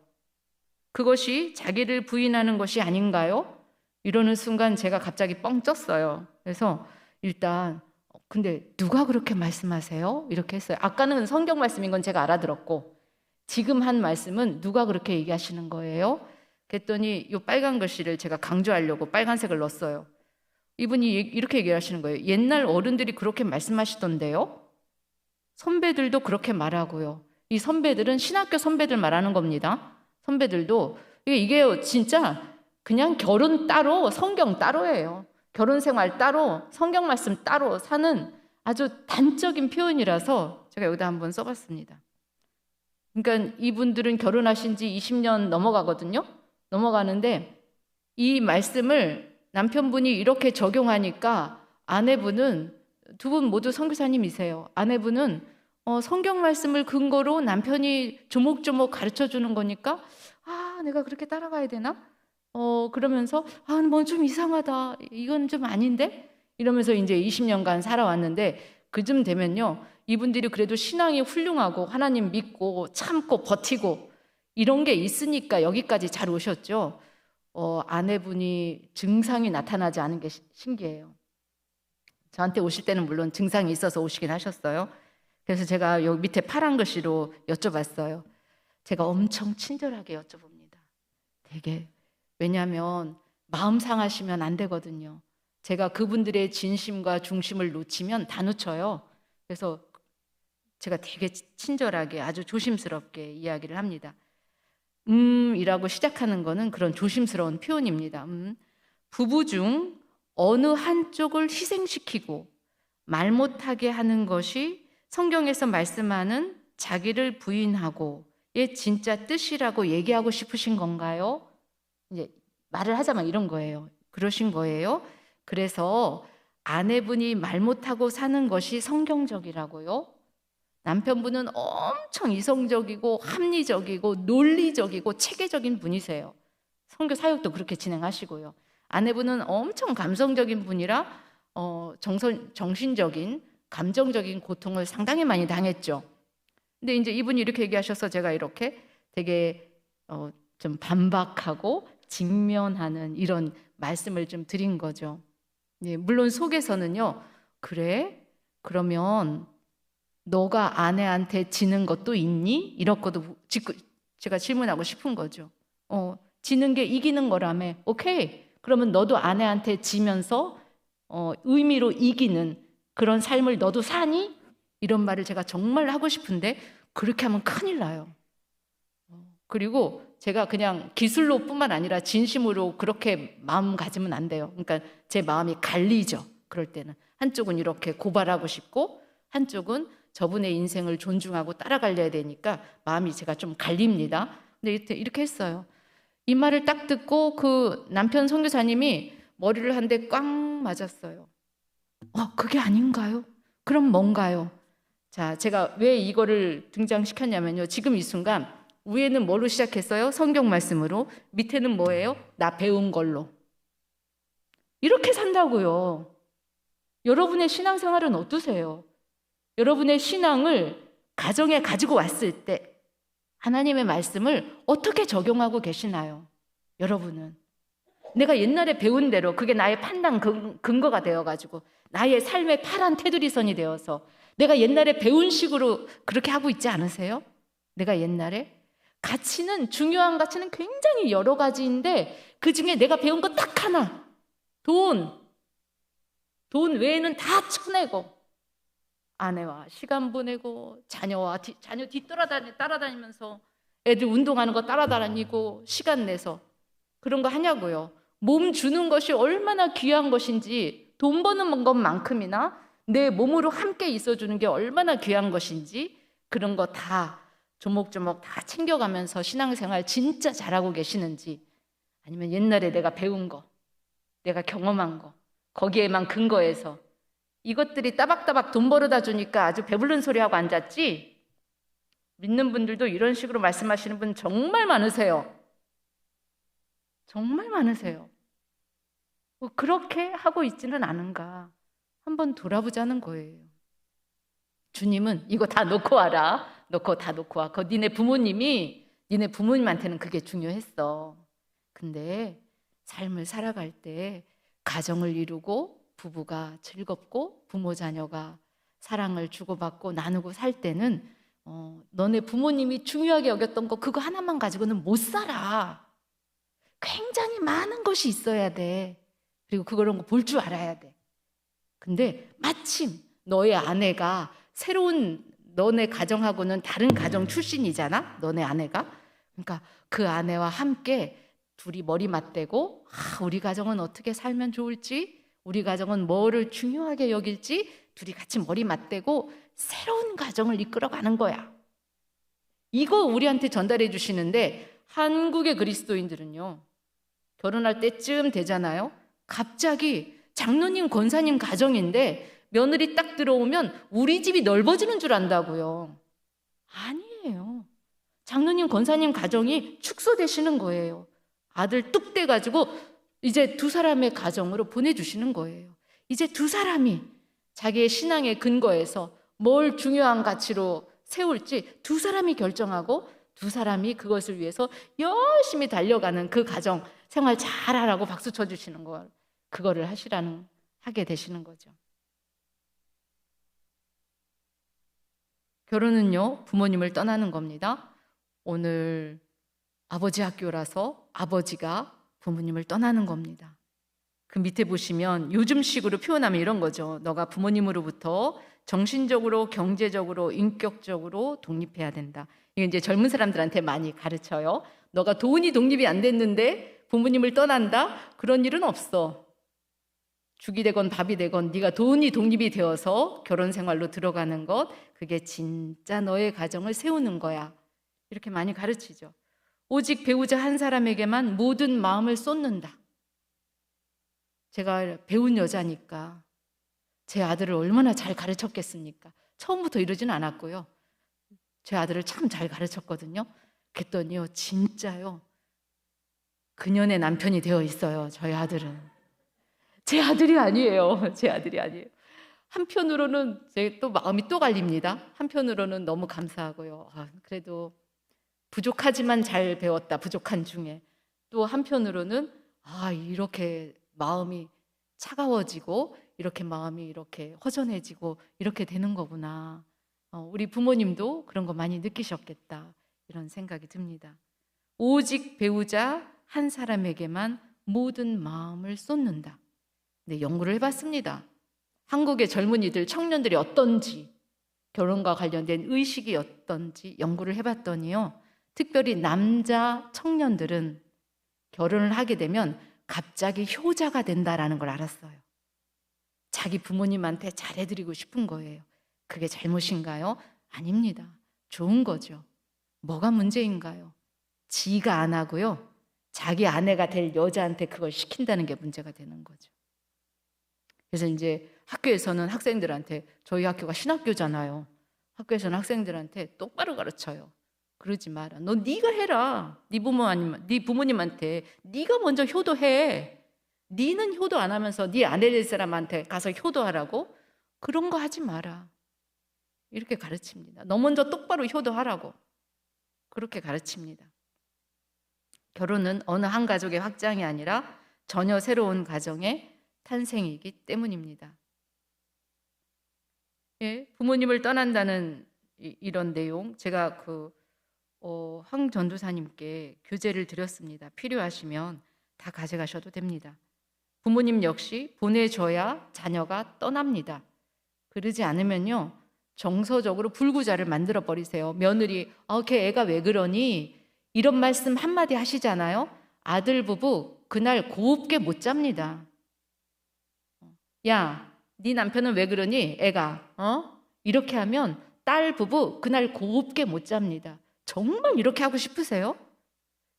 그것이 자기를 부인하는 것이 아닌가요? 이러는 순간 제가 갑자기 뻥 쪘어요. 그래서 일단 근데 누가 그렇게 말씀하세요? 이렇게 했어요. 아까는 성경 말씀인 건 제가 알아들었고 지금 한 말씀은 누가 그렇게 얘기하시는 거예요? 그랬더니 이 빨간 글씨를 제가 강조하려고 빨간색을 넣었어요. 이분이 이렇게 얘기하시는 거예요. 옛날 어른들이 그렇게 말씀하시던데요. 선배들도 그렇게 말하고요. 이 선배들은 신학교 선배들 말하는 겁니다. 선배들도 이게 진짜 그냥 결혼 따로 성경 따로예요. 결혼 생활 따로 성경 말씀 따로 사는 아주 단적인 표현이라서 제가 여기다 한번 써봤습니다. 그러니까 이분들은 결혼하신 지 20년 넘어가거든요. 넘어가는데 이 말씀을 남편분이 이렇게 적용하니까 아내분은 두 분 모두 선교사님이세요. 아내분은 성경 말씀을 근거로 남편이 조목조목 가르쳐 주는 거니까 내가 그렇게 따라가야 되나? 그러면서 뭐 좀 이상하다. 이건 좀 아닌데? 이러면서 이제 20년간 살아왔는데 그쯤 되면요. 이분들이 그래도 신앙이 훌륭하고 하나님 믿고 참고 버티고 이런 게 있으니까 여기까지 잘 오셨죠. 아내분이 증상이 나타나지 않은 게 신기해요. 저한테 오실 때는 물론 증상이 있어서 오시긴 하셨어요. 그래서 제가 여기 밑에 파란 글씨로 여쭤봤어요. 제가 엄청 친절하게 여쭤봅니다. 되게. 왜냐하면 마음 상하시면 안 되거든요. 제가 그분들의 진심과 중심을 놓치면 다 놓쳐요. 그래서 제가 되게 친절하게 아주 조심스럽게 이야기를 합니다. 이라고 시작하는 거는 그런 조심스러운 표현입니다. 부부 중 어느 한쪽을 희생시키고 말 못하게 하는 것이 성경에서 말씀하는 자기를 부인하고의 진짜 뜻이라고 얘기하고 싶으신 건가요? 이제 말을 하자면 이런 거예요. 그러신 거예요. 그래서 아내분이 말 못하고 사는 것이 성경적이라고요. 남편분은 엄청 이성적이고 합리적이고 논리적이고 체계적인 분이세요. 선교 사역도 그렇게 진행하시고요. 아내분은 엄청 감성적인 분이라 정신적인 감정적인 고통을 상당히 많이 당했죠. 근데 이제 이분이 이렇게 얘기하셔서 제가 이렇게 되게 좀 반박하고 직면하는 이런 말씀을 좀 드린 거죠. 예, 물론 속에서는요. 그래? 그러면 너가 아내한테 지는 것도 있니? 이렇게도 제가 질문하고 싶은 거죠. 지는 게 이기는 거라며. 오케이. 그러면 너도 아내한테 지면서 의미로 이기는 그런 삶을 너도 사니? 이런 말을 제가 정말 하고 싶은데 그렇게 하면 큰일 나요. 그리고 제가 그냥 기술로 뿐만 아니라 진심으로 그렇게 마음 가지면 안 돼요. 그러니까 제 마음이 갈리죠. 그럴 때는 한쪽은 이렇게 고발하고 싶고 한쪽은 저분의 인생을 존중하고 따라가려야 되니까 마음이 제가 좀 갈립니다. 근데 이렇게 했어요. 이 말을 딱 듣고 그 남편 선교사님이 머리를 한 대 꽉 맞았어요. 그게 아닌가요? 그럼 뭔가요? 자, 제가 왜 이거를 등장시켰냐면요. 지금 이 순간 위에는 뭘로 시작했어요? 성경 말씀으로. 밑에는 뭐예요? 나 배운 걸로. 이렇게 산다고요. 여러분의 신앙생활은 어떠세요? 여러분의 신앙을 가정에 가지고 왔을 때 하나님의 말씀을 어떻게 적용하고 계시나요? 여러분은. 내가 옛날에 배운 대로 그게 나의 판단 근거가 되어가지고 나의 삶의 파란 테두리선이 되어서 내가 옛날에 배운 식으로 그렇게 하고 있지 않으세요? 내가 옛날에? 가치는, 중요한 가치는 굉장히 여러 가지인데 그 중에 내가 배운 거 딱 하나. 돈 외에는 다 쳐내고 아내와 시간 보내고 자녀 따라다니면서 애들 운동하는 거 따라다니고 시간 내서 그런 거 하냐고요. 몸 주는 것이 얼마나 귀한 것인지 돈 버는 것만큼이나 내 몸으로 함께 있어주는 게 얼마나 귀한 것인지 그런 거 다 조목조목 다 챙겨가면서 신앙생활 진짜 잘하고 계시는지 아니면 옛날에 내가 배운 거 내가 경험한 거 거기에만 근거해서 이것들이 따박따박 돈 벌어다 주니까 아주 배부른 소리하고 앉았지? 믿는 분들도 이런 식으로 말씀하시는 분 정말 많으세요. 정말 많으세요. 그렇게 하고 있지는 않은가 한번 돌아보자는 거예요. 주님은 이거 다 놓고 와라. 다 놓고 와. 니네 부모님한테는 그게 중요했어. 근데 삶을 살아갈 때 가정을 이루고 부부가 즐겁고 부모 자녀가 사랑을 주고받고 나누고 살 때는 너네 부모님이 중요하게 여겼던 거 그거 하나만 가지고는 못 살아. 굉장히 많은 것이 있어야 돼. 그리고 그런 거 볼 줄 알아야 돼. 근데 마침 너의 아내가 새로운 너네 가정하고는 다른 가정 출신이잖아. 너네 아내가. 그러니까 그 아내와 함께 둘이 머리 맞대고 우리 가정은 어떻게 살면 좋을지 우리 가정은 뭐를 중요하게 여길지 둘이 같이 머리 맞대고 새로운 가정을 이끌어가는 거야. 이거 우리한테 전달해 주시는데 한국의 그리스도인들은요. 결혼할 때쯤 되잖아요. 갑자기 장로님 권사님 가정인데 며느리 딱 들어오면 우리 집이 넓어지는 줄 안다고요. 아니에요. 장로님, 권사님 가정이 축소되시는 거예요. 아들 뚝 떼가지고 이제 두 사람의 가정으로 보내주시는 거예요. 이제 두 사람이 자기의 신앙의 근거에서 뭘 중요한 가치로 세울지 두 사람이 결정하고 두 사람이 그것을 위해서 열심히 달려가는 그 가정 생활 잘하라고 박수 쳐주시는 걸, 그거를 하게 되시는 거죠. 결혼은요, 부모님을 떠나는 겁니다. 오늘 아버지 학교라서 아버지가 부모님을 떠나는 겁니다. 그 밑에 보시면 요즘식으로 표현하면 이런 거죠. 너가 부모님으로부터 정신적으로, 경제적으로, 인격적으로 독립해야 된다. 이게 이제 젊은 사람들한테 많이 가르쳐요. 너가 돈이 독립이 안 됐는데 부모님을 떠난다? 그런 일은 없어. 죽이 되건 밥이 되건 네가 돈이 독립이 되어서 결혼 생활로 들어가는 것, 그게 진짜 너의 가정을 세우는 거야. 이렇게 많이 가르치죠. 오직 배우자 한 사람에게만 모든 마음을 쏟는다. 제가 배운 여자니까 제 아들을 얼마나 잘 가르쳤겠습니까? 처음부터 이러진 않았고요. 제 아들을 참 잘 가르쳤거든요. 그랬더니요, 진짜요, 그년의 남편이 되어 있어요. 저희 아들은. 제 아들이 아니에요. 제 아들이 아니에요. 한편으로는 제 또 마음이 또 갈립니다. 한편으로는 너무 감사하고요. 그래도 부족하지만 잘 배웠다. 부족한 중에. 또 한편으로는 이렇게 마음이 차가워지고 이렇게 마음이 이렇게 허전해지고 이렇게 되는 거구나. 우리 부모님도 그런 거 많이 느끼셨겠다. 이런 생각이 듭니다. 오직 배우자 한 사람에게만 모든 마음을 쏟는다. 네, 연구를 해봤습니다. 한국의 젊은이들, 청년들이 어떤지, 결혼과 관련된 의식이 어떤지 연구를 해봤더니요, 특별히 남자 청년들은 결혼을 하게 되면 갑자기 효자가 된다라는 걸 알았어요. 자기 부모님한테 잘해드리고 싶은 거예요. 그게 잘못인가요? 아닙니다. 좋은 거죠. 뭐가 문제인가요? 지가 안 하고요, 자기 아내가 될 여자한테 그걸 시킨다는 게 문제가 되는 거죠. 그래서 이제 학교에서는 학생들한테, 저희 학교가 신학교잖아요. 학교에서는 학생들한테 똑바로 가르쳐요. 그러지 마라. 너 네가 해라. 네 부모님한테 네가 먼저 효도해. 네는 효도 안 하면서 네 아내 될 사람한테 가서 효도하라고? 그런 거 하지 마라. 이렇게 가르칩니다. 너 먼저 똑바로 효도하라고. 그렇게 가르칩니다. 결혼은 어느 한 가족의 확장이 아니라 전혀 새로운 가정의 탄생이기 때문입니다. 예, 부모님을 떠난다는 이런 내용, 제가 황 전도사님께 교재를 드렸습니다. 필요하시면 다 가져가셔도 됩니다. 부모님 역시 보내줘야 자녀가 떠납니다. 그러지 않으면요, 정서적으로 불구자를 만들어 버리세요. 며느리, 걔 애가 왜 그러니? 이런 말씀 한마디 하시잖아요. 아들 부부 그날 곱게 못 잡니다. 야, 네 남편은 왜 그러니? 애가 이렇게 하면 딸 부부 그날 곱게 못 잡니다. 정말 이렇게 하고 싶으세요?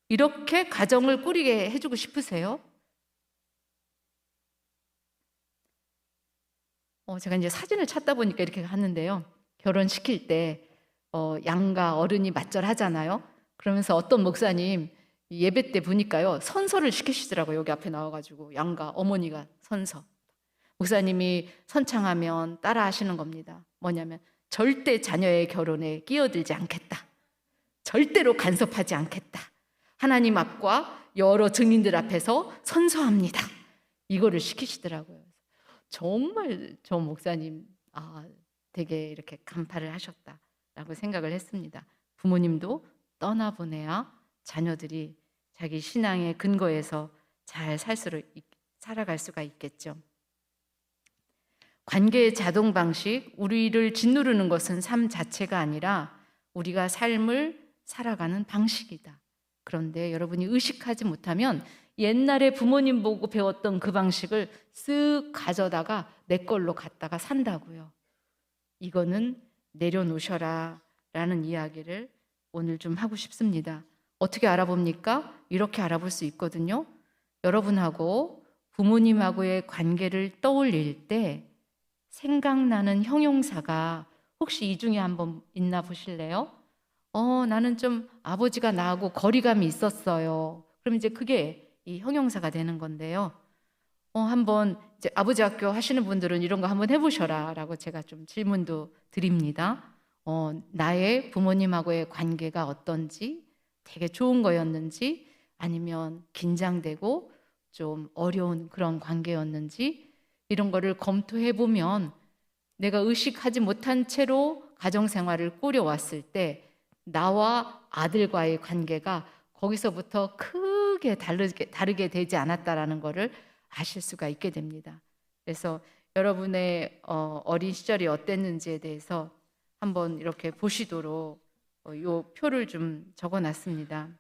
이렇게 가정을 꾸리게 해주고 싶으세요? 제가 이제 사진을 찾다 보니까 이렇게 하는데요. 결혼시킬 때 양가 어른이 맞절하잖아요. 그러면서 어떤 목사님 예배 때 보니까요, 선서를 시키시더라고요. 여기 앞에 나와가지고 양가 어머니가 선서. 목사님이 선창하면 따라 하시는 겁니다. 뭐냐면 절대 자녀의 결혼에 끼어들지 않겠다. 절대로 간섭하지 않겠다. 하나님 앞과 여러 증인들 앞에서 선서합니다. 이거를 시키시더라고요. 정말 저 목사님 되게 이렇게 간파를 하셨다라고 생각을 했습니다. 부모님도 떠나보내야 자녀들이 자기 신앙의 근거에서 잘 살아갈 수가 있겠죠. 관계의 자동 방식, 우리를 짓누르는 것은 삶 자체가 아니라 우리가 삶을 살아가는 방식이다. 그런데 여러분이 의식하지 못하면 옛날에 부모님 보고 배웠던 그 방식을 쓱 가져다가 내 걸로 갖다가 산다고요. 이거는 내려놓으셔라 라는 이야기를 오늘 좀 하고 싶습니다. 어떻게 알아봅니까? 이렇게 알아볼 수 있거든요. 여러분하고 부모님하고의 관계를 떠올릴 때 생각나는 형용사가 혹시 이 중에 한번 있나 보실래요? 나는 좀 아버지가 나하고 거리감이 있었어요. 그럼 이제 그게 이 형용사가 되는 건데요. 한번 이제 아버지 학교 하시는 분들은 이런 거 한번 해보셔라 라고 제가 좀 질문도 드립니다. 나의 부모님하고의 관계가 어떤지, 되게 좋은 거였는지, 아니면 긴장되고 좀 어려운 그런 관계였는지, 이런 거를 검토해 보면 내가 의식하지 못한 채로 가정생활을 꾸려왔을 때 나와 아들과의 관계가 거기서부터 크게 다르게 되지 않았다라는 거를 아실 수가 있게 됩니다. 그래서 여러분의 어린 시절이 어땠는지에 대해서 한번 이렇게 보시도록 요 표를 좀 적어놨습니다.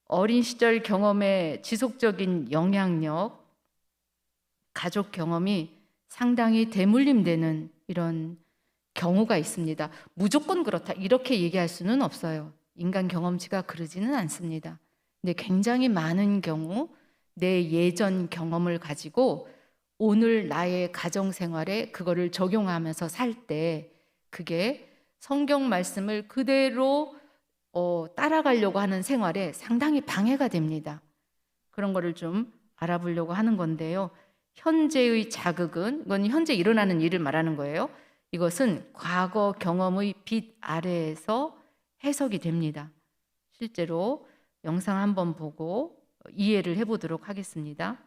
어린 시절 경험의 지속적인 영향력, 가족 경험이 상당히 대물림되는 이런 경우가 있습니다. 무조건 그렇다 이렇게 얘기할 수는 없어요. 인간 경험치가 그러지는 않습니다. 근데 굉장히 많은 경우 내 예전 경험을 가지고 오늘 나의 가정생활에 그거를 적용하면서 살 때 그게 성경 말씀을 그대로 따라가려고 하는 생활에 상당히 방해가 됩니다. 그런 거를 좀 알아보려고 하는 건데요. 현재의 자극은, 이건 현재 일어나는 일을 말하는 거예요. 이것은 과거 경험의 빛 아래에서 해석이 됩니다. 실제로 영상 한번 보고 이해를 해보도록 하겠습니다.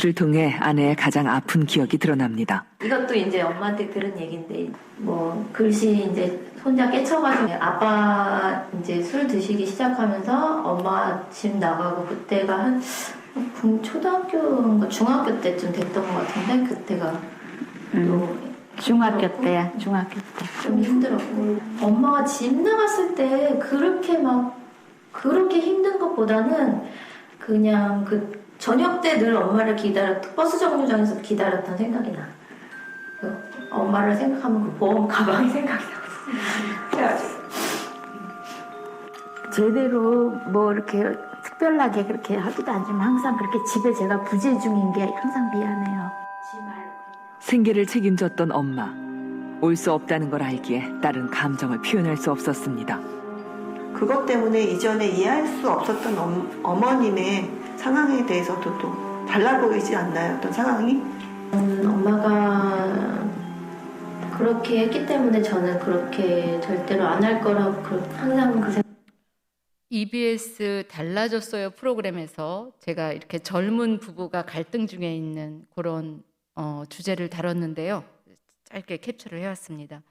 를 통해 아내의 가장 아픈 기억이 드러납니다. 이것도 이제 엄마한테 들은 얘기인데, 뭐 글씨 이제 손자 깨쳐가지고 아빠 이제 술 드시기 시작하면서 엄마 집 나가고, 그때가 한 초등학교, 중학교 때쯤 됐던 것 같은데, 그때가 또 중학교 때야, 중학교 때. 좀 힘들었고, 엄마가 집 나갔을 때 그렇게 힘든 것보다는 그냥 저녁 때 늘 엄마를 버스 정류장에서 기다렸던 생각이 나. 엄마를 생각하면 그 보험 가방이 생각이 나고. 그래가지고 제대로 뭐 이렇게 특별하게 그렇게 하지도 않지만 항상 그렇게 집에 제가 부재중인 게 항상 미안해요. 생계를 책임졌던 엄마. 올 수 없다는 걸 알기에 딸은 감정을 표현할 수 없었습니다. 그것 때문에 이전에 이해할 수 없었던 어머님의 상황에 대해서도 또 달라 보이지 않나요? 어떤 상황이? 엄마가 그렇게 했기 때문에 저는 그렇게 절대로 안 할 거라고 항상 그 생각. EBS 달라졌어요 프로그램에서 제가 이렇게 젊은 부부가 갈등 중에 있는 그런 주제를 다뤘는데요. 짧게 캡처를 해왔습니다.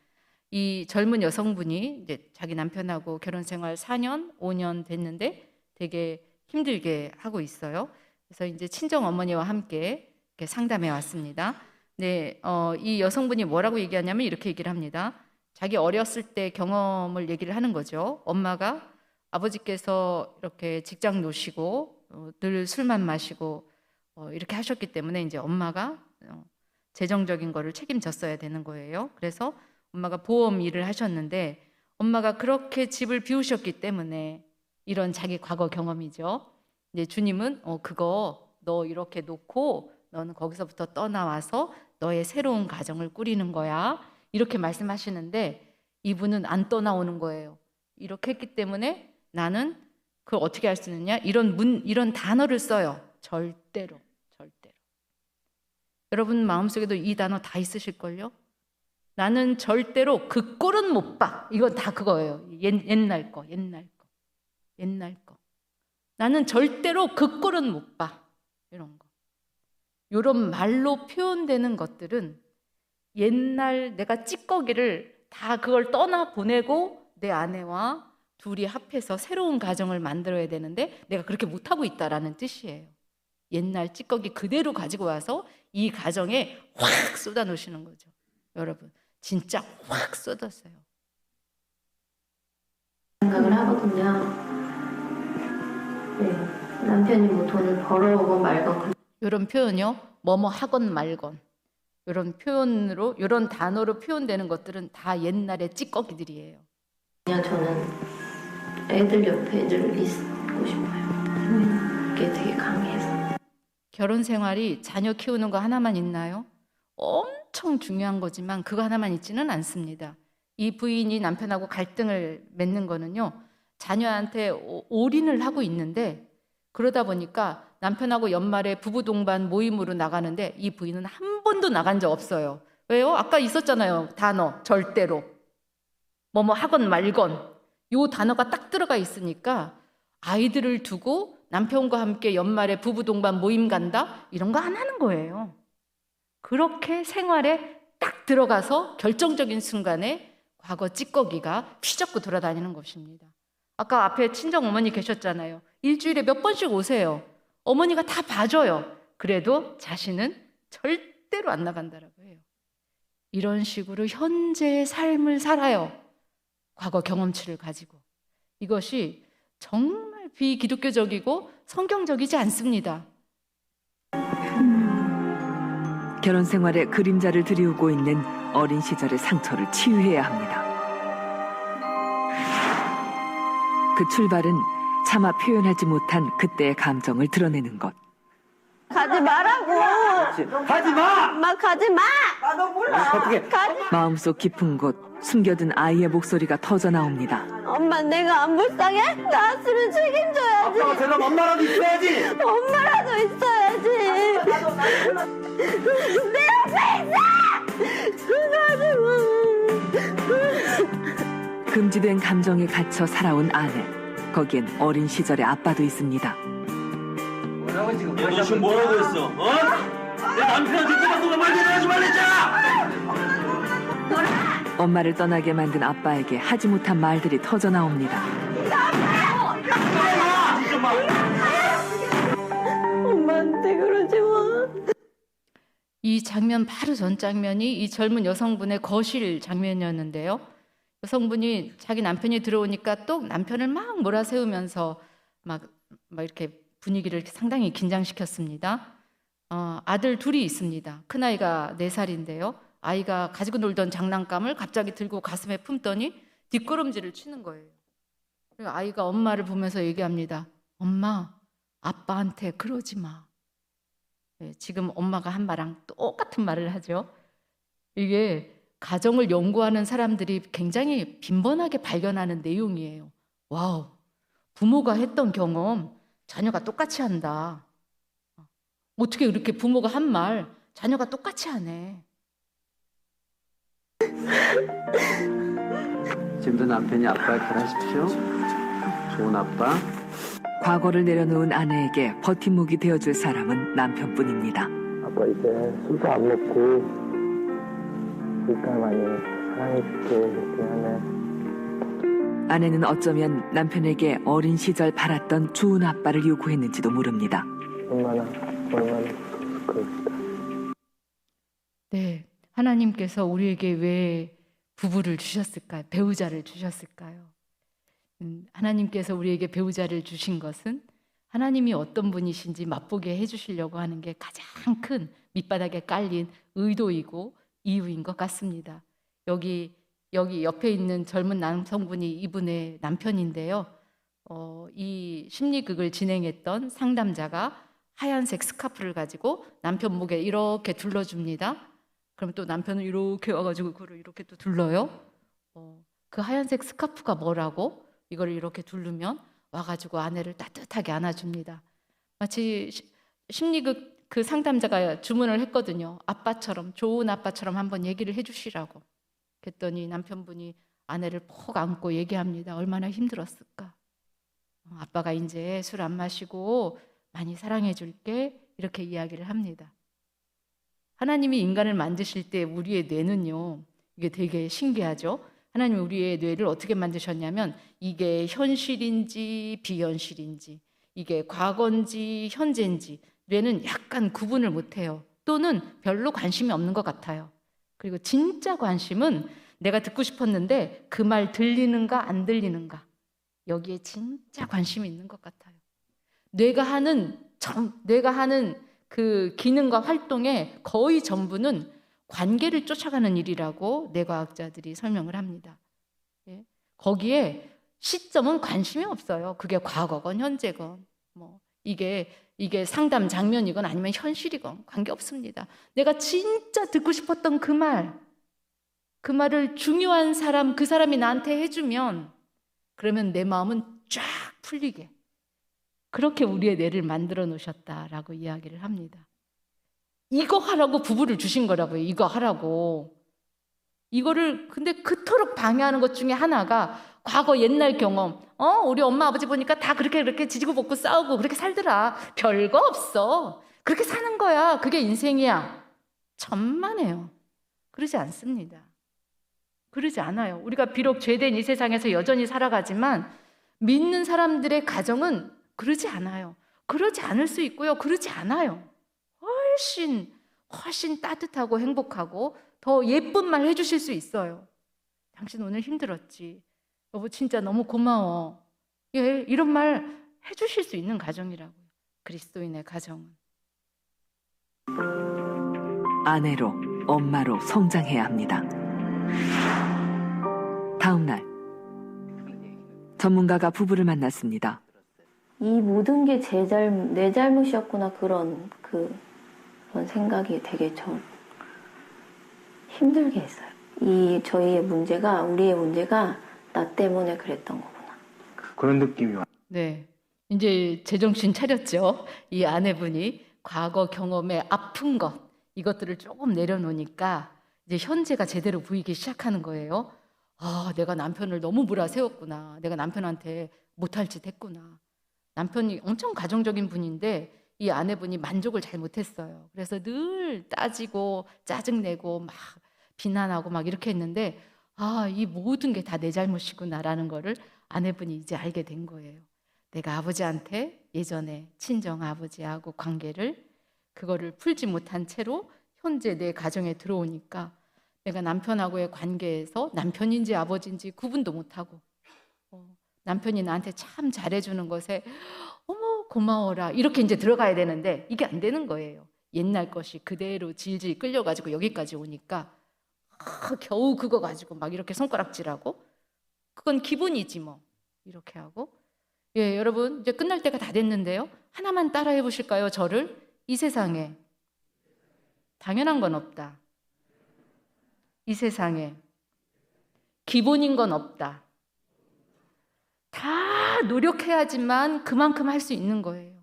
이 젊은 여성분이 이제 자기 남편하고 결혼 생활 4년, 5년 됐는데 되게 힘들게 하고 있어요. 그래서 이제 친정 어머니와 함께 이렇게 상담해 왔습니다. 네, 이 여성분이 뭐라고 얘기하냐면 이렇게 얘기를 합니다. 자기 어렸을 때 경험을 얘기를 하는 거죠. 엄마가 아버지께서 이렇게 직장 노시고 늘 술만 마시고 이렇게 하셨기 때문에 이제 엄마가 재정적인 거를 책임졌어야 되는 거예요. 그래서 엄마가 보험 일을 하셨는데 엄마가 그렇게 집을 비우셨기 때문에 이런 자기 과거 경험이죠. 이제 주님은 그거 너 이렇게 놓고 너는 거기서부터 떠나와서 너의 새로운 가정을 꾸리는 거야. 이렇게 말씀하시는데 이분은 안 떠나오는 거예요. 이렇게 했기 때문에 나는 그걸 어떻게 할 수 있느냐? 이런 단어를 써요. 절대로. 여러분 마음속에도 이 단어 다 있으실걸요? 나는 절대로 그 꼴은 못 봐. 이건 다 그거예요. 옛날 거. 나는 절대로 그 꼴은 못 봐. 이런 거. 이런 말로 표현되는 것들은 옛날 내가 찌꺼기를 다 그걸 떠나 보내고 내 아내와 둘이 합해서 새로운 가정을 만들어야 되는데 내가 그렇게 못하고 있다라는 뜻이에요. 옛날 찌꺼기 그대로 가지고 와서 이 가정에 확 쏟아 놓으시는 거죠. 여러분 진짜 확 쏟았어요. 생각을 하거든요. 네, 남편이 뭐 돈을 벌어오건 말건. 이런 표현이요. 뭐뭐 하건 말건. 이런 표현으로, 이런 단어로 표현되는 것들은 다 옛날의 찌꺼기들이에요. 그냥 저는 애들 옆에 늘 있고 싶어요. 그게 되게 강해서. 결혼 생활이 자녀 키우는 거 하나만 있나요? 엄청 중요한 거지만 그거 하나만 있지는 않습니다. 이 부인이 남편하고 갈등을 맺는 거는요, 자녀한테 올인을 하고 있는데, 그러다 보니까 남편하고 연말에 부부 동반 모임으로 나가는데 이 부인은 한 번도 나간 적 없어요. 왜요? 아까 있었잖아요. 단어 절대로 뭐뭐 하건 말건 요 단어가 딱 들어가 있으니까 아이들을 두고 남편과 함께 연말에 부부 동반 모임 간다? 이런 거 안 하는 거예요. 그렇게 생활에 딱 들어가서 결정적인 순간에 과거 찌꺼기가 휘젓고 돌아다니는 것입니다. 아까 앞에 친정 어머니 계셨잖아요. 일주일에 몇 번씩 오세요. 어머니가 다 봐줘요. 그래도 자신은 절대로 안 나간다라고 해요. 이런 식으로 현재의 삶을 살아요. 과거 경험치를 가지고. 이것이 정말 비기독교적이고 성경적이지 않습니다. 결혼 생활에 그림자를 들이우고 있는 어린 시절의 상처를 치유해야 합니다. 그 출발은 차마 표현하지 못한 그때의 감정을 드러내는 것. 가지 말라고. 가지 마! 엄마 가지 마. 나도 몰라. 어떻게? 마음속 깊은 곳 숨겨둔 아이의 목소리가 터져 나옵니다. 엄마 내가 안 불쌍해? 나았으면 책임져야지. 아빠가 되면 엄마라도 있어야지. 엄마라도 있어야지. 내 옆에 있어. 금지된 감정에 갇혀 살아온 아내. 거기엔 어린 시절의 아빠도 있습니다. 뭐라고 지금? 너 지금 뭐라고 했어? 어? 내 남편한테 그만두고 말 대단하지 말랬잖아. 엄마를 떠나게 만든 아빠에게 하지 못한 말들이 터져 나옵니다. 엄마한테 그러지 마. 이 장면 바로 전 장면이 이 젊은 여성분의 거실 장면이었는데요. 여성분이 자기 남편이 들어오니까 또 남편을 막 몰아세우면서 막 이렇게 분위기를 상당히 긴장시켰습니다. 아들 둘이 있습니다. 큰아이가 4살인데요. 아이가 가지고 놀던 장난감을 갑자기 들고 가슴에 품더니 뒷걸음질을 치는 거예요. 그리고 아이가 엄마를 보면서 얘기합니다. 엄마, 아빠한테 그러지 마. 네, 지금 엄마가 한 말랑 똑같은 말을 하죠. 이게 가정을 연구하는 사람들이 굉장히 빈번하게 발견하는 내용이에요. 와우, 부모가 했던 경험 자녀가 똑같이 한다. 어떻게 이렇게 부모가 한 말 자녀가 똑같이 하네. 지금도 남편이 아빠 역할 하십시오. 좋은 아빠. 과거를 내려놓은 아내에게 버팀목이 되어줄 사람은 남편뿐입니다. 아빠 이제 술도 안 먹고 그러니까 많이 사랑해줄게 이렇게 하네. 아내는 어쩌면 남편에게 어린 시절 바랐던 좋은 아빠를 요구했는지도 모릅니다. 얼마나 그럴까. 네, 하나님께서 우리에게 왜 부부를 주셨을까요? 배우자를 주셨을까요? 하나님께서 우리에게 배우자를 주신 것은 하나님이 어떤 분이신지 맛보게 해주시려고 하는 게 가장 큰 밑바닥에 깔린 의도이고 이유인 것 같습니다. 여기 옆에 있는 젊은 남성분이 이분의 남편인데요. 이 심리극을 진행했던 상담자가 하얀색 스카프를 가지고 남편 목에 이렇게 둘러줍니다. 그럼 또 남편은 이렇게 와가지고 그걸 이렇게 또 둘러요. 그 하얀색 스카프가 뭐라고? 이걸 이렇게 두르면 와가지고 아내를 따뜻하게 안아줍니다. 마치 심리극 그 상담자가 주문을 했거든요. 아빠처럼, 좋은 아빠처럼 한번 얘기를 해주시라고. 그랬더니 남편분이 아내를 푹 안고 얘기합니다. 얼마나 힘들었을까. 아빠가 이제 술 안 마시고 많이 사랑해 줄게. 이렇게 이야기를 합니다. 하나님이 인간을 만드실 때 우리의 뇌는요, 이게 되게 신기하죠. 하나님이 우리의 뇌를 어떻게 만드셨냐면 이게 현실인지 비현실인지, 이게 과거인지 현재인지 뇌는 약간 구분을 못해요. 또는 별로 관심이 없는 것 같아요. 그리고 진짜 관심은 내가 듣고 싶었는데 그 말 들리는가 안 들리는가, 여기에 진짜 관심이 있는 것 같아요. 뇌가 하는 그 기능과 활동의 거의 전부는 관계를 쫓아가는 일이라고 뇌과학자들이 설명을 합니다. 예? 거기에 시점은 관심이 없어요. 그게 과거건 현재건 이게 이게 상담 장면이건 아니면 현실이건 관계없습니다. 내가 진짜 듣고 싶었던 그 말을 중요한 사람, 그 사람이 나한테 해주면 그러면 내 마음은 쫙 풀리게. 그렇게 우리의 뇌를 만들어 놓으셨다라고 이야기를 합니다. 이거 하라고 부부를 주신 거라고요. 이거 하라고. 이거를 근데 그토록 방해하는 것 중에 하나가 과거 옛날 경험. 우리 엄마 아버지 보니까 다 그렇게 지지고 볶고 싸우고 그렇게 살더라. 별거 없어. 그렇게 사는 거야. 그게 인생이야. 천만에요. 그러지 않습니다. 그러지 않아요. 우리가 비록 죄된 이 세상에서 여전히 살아가지만 믿는 사람들의 가정은 그러지 않아요. 그러지 않을 수 있고요. 그러지 않아요. 훨씬 따뜻하고 행복하고 더 예쁜 말 해주실 수 있어요. 당신 오늘 힘들었지. 여보 진짜 너무 고마워. 예, 이런 말 해주실 수 있는 가정이라고요. 그리스도인의 가정은. 아내로, 엄마로 성장해야 합니다. 다음 날 전문가가 부부를 만났습니다. 이 모든 게 내 잘못이었구나 그런 생각이 되게 힘들게 했어요. 우리의 문제가 나 때문에 그랬던 거구나. 그런 느낌이 와요. 네, 이제 제정신 차렸죠. 이 아내분이 과거 경험의 아픈 이것들을 조금 내려놓으니까 이제 현재가 제대로 보이기 시작하는 거예요. 내가 남편을 너무 몰아세웠구나. 내가 남편한테 못할 짓 했구나. 남편이 엄청 가정적인 분인데 이 아내분이 만족을 잘 못했어요. 그래서 늘 따지고 짜증내고 막 비난하고 막 이렇게 했는데 이 모든 게 다 내 잘못이구나라는 거를 아내분이 이제 알게 된 거예요. 내가 아버지한테 예전에 친정 아버지하고 그거를 풀지 못한 채로 현재 내 가정에 들어오니까 내가 남편하고의 관계에서 남편인지 아버지인지 구분도 못하고 남편이 나한테 참 잘해주는 것에 어머 고마워라 이렇게 이제 들어가야 되는데 이게 안 되는 거예요. 옛날 것이 그대로 질질 끌려가지고 여기까지 오니까 겨우 그거 가지고 막 이렇게 손가락질하고 그건 기본이지 뭐 이렇게 하고. 예, 여러분 이제 끝날 때가 다 됐는데요. 하나만 따라해 보실까요? 저를. 이 세상에 당연한 건 없다. 이 세상에 기본인 건 없다. 다 노력해야지만 그만큼 할 수 있는 거예요.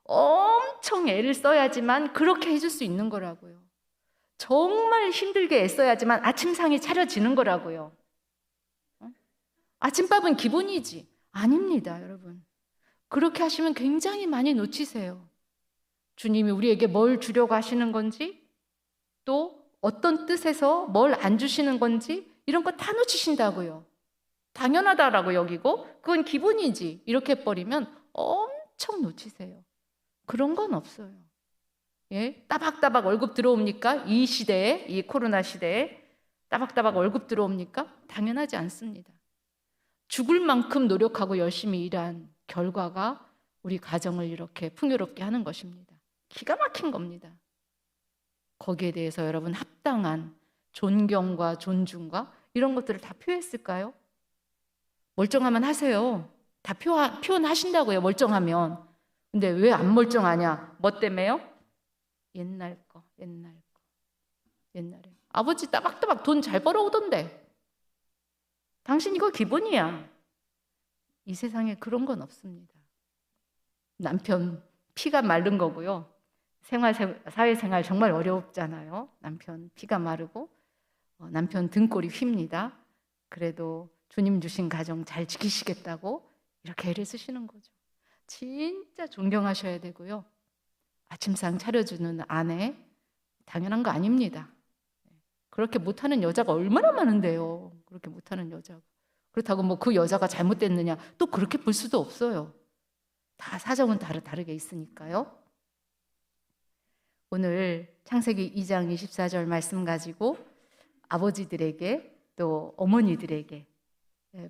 엄청 애를 써야지만 그렇게 해줄 수 있는 거라고요. 정말 힘들게 애써야지만 아침상이 차려지는 거라고요. 아침밥은 기본이지. 아닙니다, 여러분. 그렇게 하시면 굉장히 많이 놓치세요. 주님이 우리에게 뭘 주려고 하시는 건지, 또 어떤 뜻에서 뭘 안 주시는 건지 이런 거 다 놓치신다고요. 당연하다라고 여기고 그건 기본이지 이렇게 해버리면 엄청 놓치세요. 그런 건 없어요. 예, 따박따박 월급 들어옵니까? 이 시대에, 이 코로나 시대에 따박따박 월급 들어옵니까? 당연하지 않습니다. 죽을 만큼 노력하고 열심히 일한 결과가 우리 가정을 이렇게 풍요롭게 하는 것입니다. 기가 막힌 겁니다. 거기에 대해서 여러분 합당한 존경과 존중과 이런 것들을 다 표했을까요? 멀쩡하면 하세요. 다 표현하신다고요, 멀쩡하면. 근데 왜 안 멀쩡하냐? 뭐 때문에요? 옛날 거. 옛날에. 아버지 따박따박 돈 잘 벌어오던데. 당신 이거 기본이야. 이 세상에 그런 건 없습니다. 남편 피가 마른 거고요. 사회생활 정말 어렵잖아요. 남편 피가 마르고 남편 등골이 휩니다. 그래도 주님 주신 가정 잘 지키시겠다고 이렇게 애를 쓰시는 거죠. 진짜 존경하셔야 되고요. 아침상 차려주는 아내 당연한 거 아닙니다. 그렇게 못하는 여자가 얼마나 많은데요. 그렇게 못하는 여자가. 그렇다고 뭐 그 여자가 잘못됐느냐 또 그렇게 볼 수도 없어요. 다 사정은 다르게 있으니까요. 오늘 창세기 2장 24절 말씀 가지고 아버지들에게 또 어머니들에게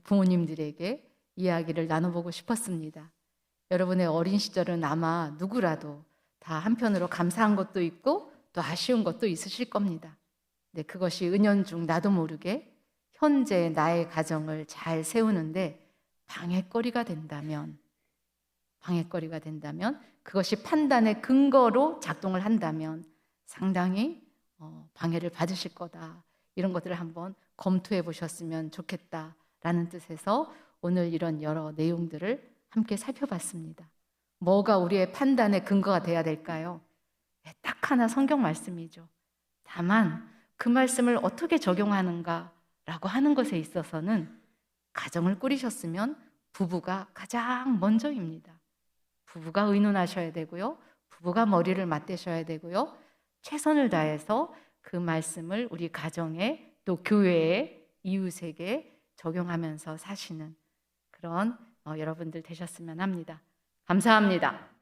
부모님들에게 이야기를 나눠보고 싶었습니다. 여러분의 어린 시절은 아마 누구라도 다 한편으로 감사한 것도 있고 또 아쉬운 것도 있으실 겁니다. 근데 그것이 은연중 나도 모르게 현재 나의 가정을 잘 세우는데 방해거리가 된다면 방해거리가 된다면, 그것이 판단의 근거로 작동을 한다면 상당히 방해를 받으실 거다. 이런 것들을 한번 검토해 보셨으면 좋겠다라는 뜻에서 오늘 이런 여러 내용들을 함께 살펴봤습니다. 뭐가 우리의 판단의 근거가 돼야 될까요? 딱 하나 성경 말씀이죠. 다만 그 말씀을 어떻게 적용하는가라고 하는 것에 있어서는 가정을 꾸리셨으면 부부가 가장 먼저입니다. 부부가 의논하셔야 되고요. 부부가 머리를 맞대셔야 되고요. 최선을 다해서 그 말씀을 우리 가정에 또 교회에 이웃에게 적용하면서 사시는 그런 여러분들 되셨으면 합니다. 감사합니다.